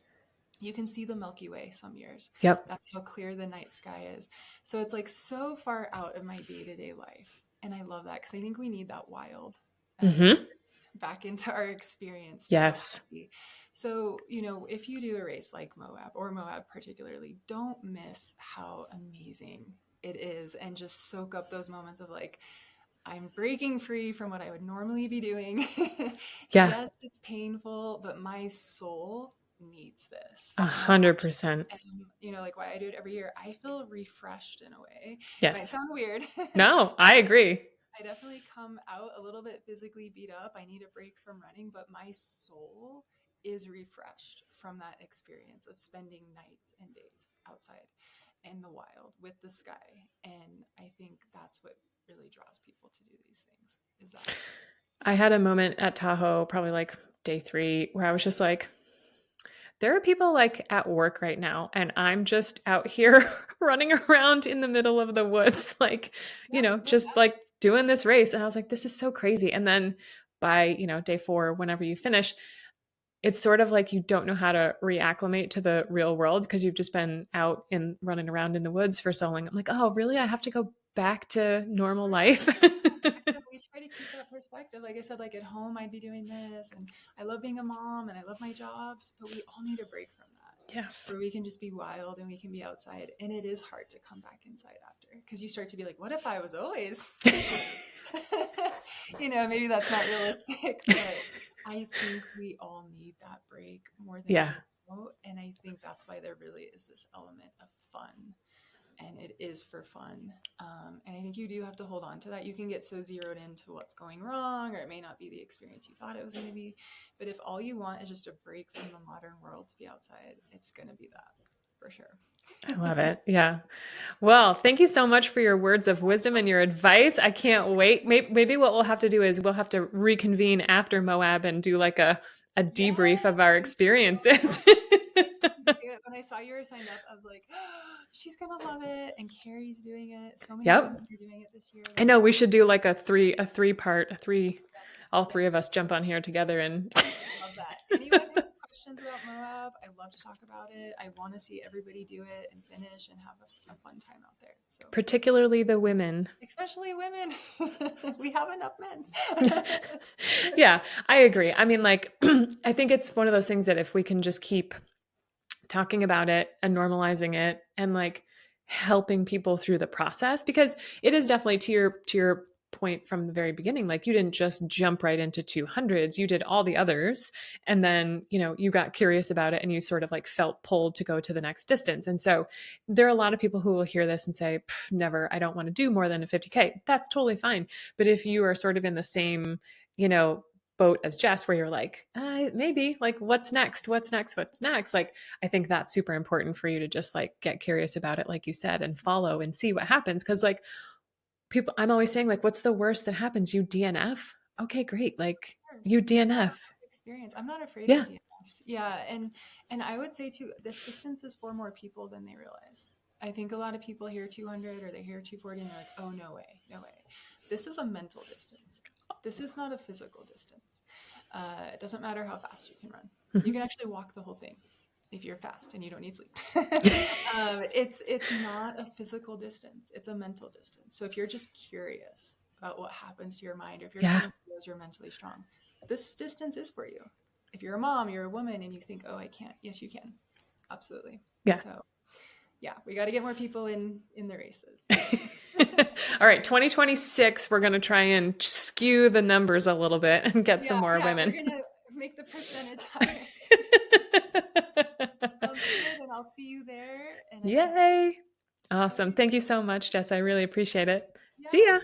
You can see the Milky Way some years. Yep. That's how clear the night sky is. So it's like so far out of my day to day life. And I love that because I think we need that wild Mm-hmm. aspect back into our experience to feel Yes. happy. So, if you do a race like Moab or Moab particularly, don't miss how amazing it is and just soak up those moments of like, I'm breaking free from what I would normally be doing. Yeah. Yes, it's painful, but my soul needs this. A And I hundred actually percent. am, like why I do it every year. I feel refreshed in a way. It might Yes. sound weird, No, I but agree. I definitely come out a little bit physically beat up. I need a break from running, but my soul is refreshed from that experience of spending nights and days outside in the wild with the sky. And I think that's what really draws people to do these things is that. I had a moment at Tahoe, probably like day 3, where I was just like, there are people like at work right now, and I'm just out here running around in the middle of the woods, like, Yeah, the just like best. doing this race. And I was like, this is so crazy. And then by, day 4, whenever you finish, it's sort of like you don't know how to reacclimate to the real world because you've just been out and running around in the woods for so long. I'm like, oh, really? I have to go back to normal life. I know we try to keep that perspective. Like I said, like at home, I'd be doing this, and I love being a mom, and I love my jobs, but we all need a break from that, Yes. where we can just be wild and we can be outside. And it is hard to come back inside after because you start to be like, what if I was always just, maybe that's not realistic, but I think we all need that break more than Yeah. we know. And I think that's why there really is this element of fun and it is for fun. And I think you do have to hold on to that. You can get so zeroed into what's going wrong, or it may not be the experience you thought it was going to be. But if all you want is just a break from the modern world to be outside, it's going to be that for sure. I love it. Yeah. Well, thank you so much for your words of wisdom and your advice. I can't wait. Maybe what we'll have to do is we'll have to reconvene after Moab and do like a debrief of Yes, our I'm so experiences. excited to do it. When I saw you were signed up, I was like, oh, she's gonna love it. And Carrie's doing it. So many women Yep. are doing it this year. I That's know we so should do like a three part, yes, all three of yes. us jump on here together and Love that. Anyone who has questions about Moab, I love to talk about it. I want to see everybody do it and finish and have a fun time out there. So, particularly the women. especially women, we have enough men. Yeah, I agree. I mean, like, I think it's one of those things that if we can just keep talking about it and normalizing it and like helping people through the process, because it is definitely to your point from the very beginning, like you didn't just jump right into 200s, you did all the others, and then you got curious about it and you sort of like felt pulled to go to the next distance. And so there are a lot of people who will hear this and say, never, I don't want to do more than a 50K. That's totally fine. But if you are sort of in the same you know boat as Jess, where you're like, maybe, like, what's next, what's next, like, I think that's super important for you to just like get curious about it, like you said, and follow and see what happens. Because like people, I'm always saying, like, what's the worst that happens? You DNF. Okay, great. Like, you You still have DNF. experience. I'm not afraid of Yeah. DNFs. Yeah, and I would say too, this distance is for more people than they realize. I think a lot of people hear 200 or they hear 240 and they're like, "Oh, no way, no way." This is a mental distance. This is not a physical distance. It doesn't matter how fast you can run. You Mhm. can actually walk the whole thing if you're fast and you don't need sleep. It's not a physical distance. It's a mental distance. So if you're just curious about what happens to your mind, or if you're Yeah. someone who knows you're mentally strong, this distance is for you. if you're a mom, you're a woman, and you think, oh, I can't. Yes, you can. Absolutely. Yeah. So yeah, we got to get more people in the races. All right, 2026, we're going to try and skew the numbers a little bit and get some Yeah, more yeah, we're women. gonna make the percentage higher. Sounds good, and I'll see you there. And I can't wait. Yay. All Awesome. right. Thank you so much, Jess. I really appreciate it. See Yeah. ya.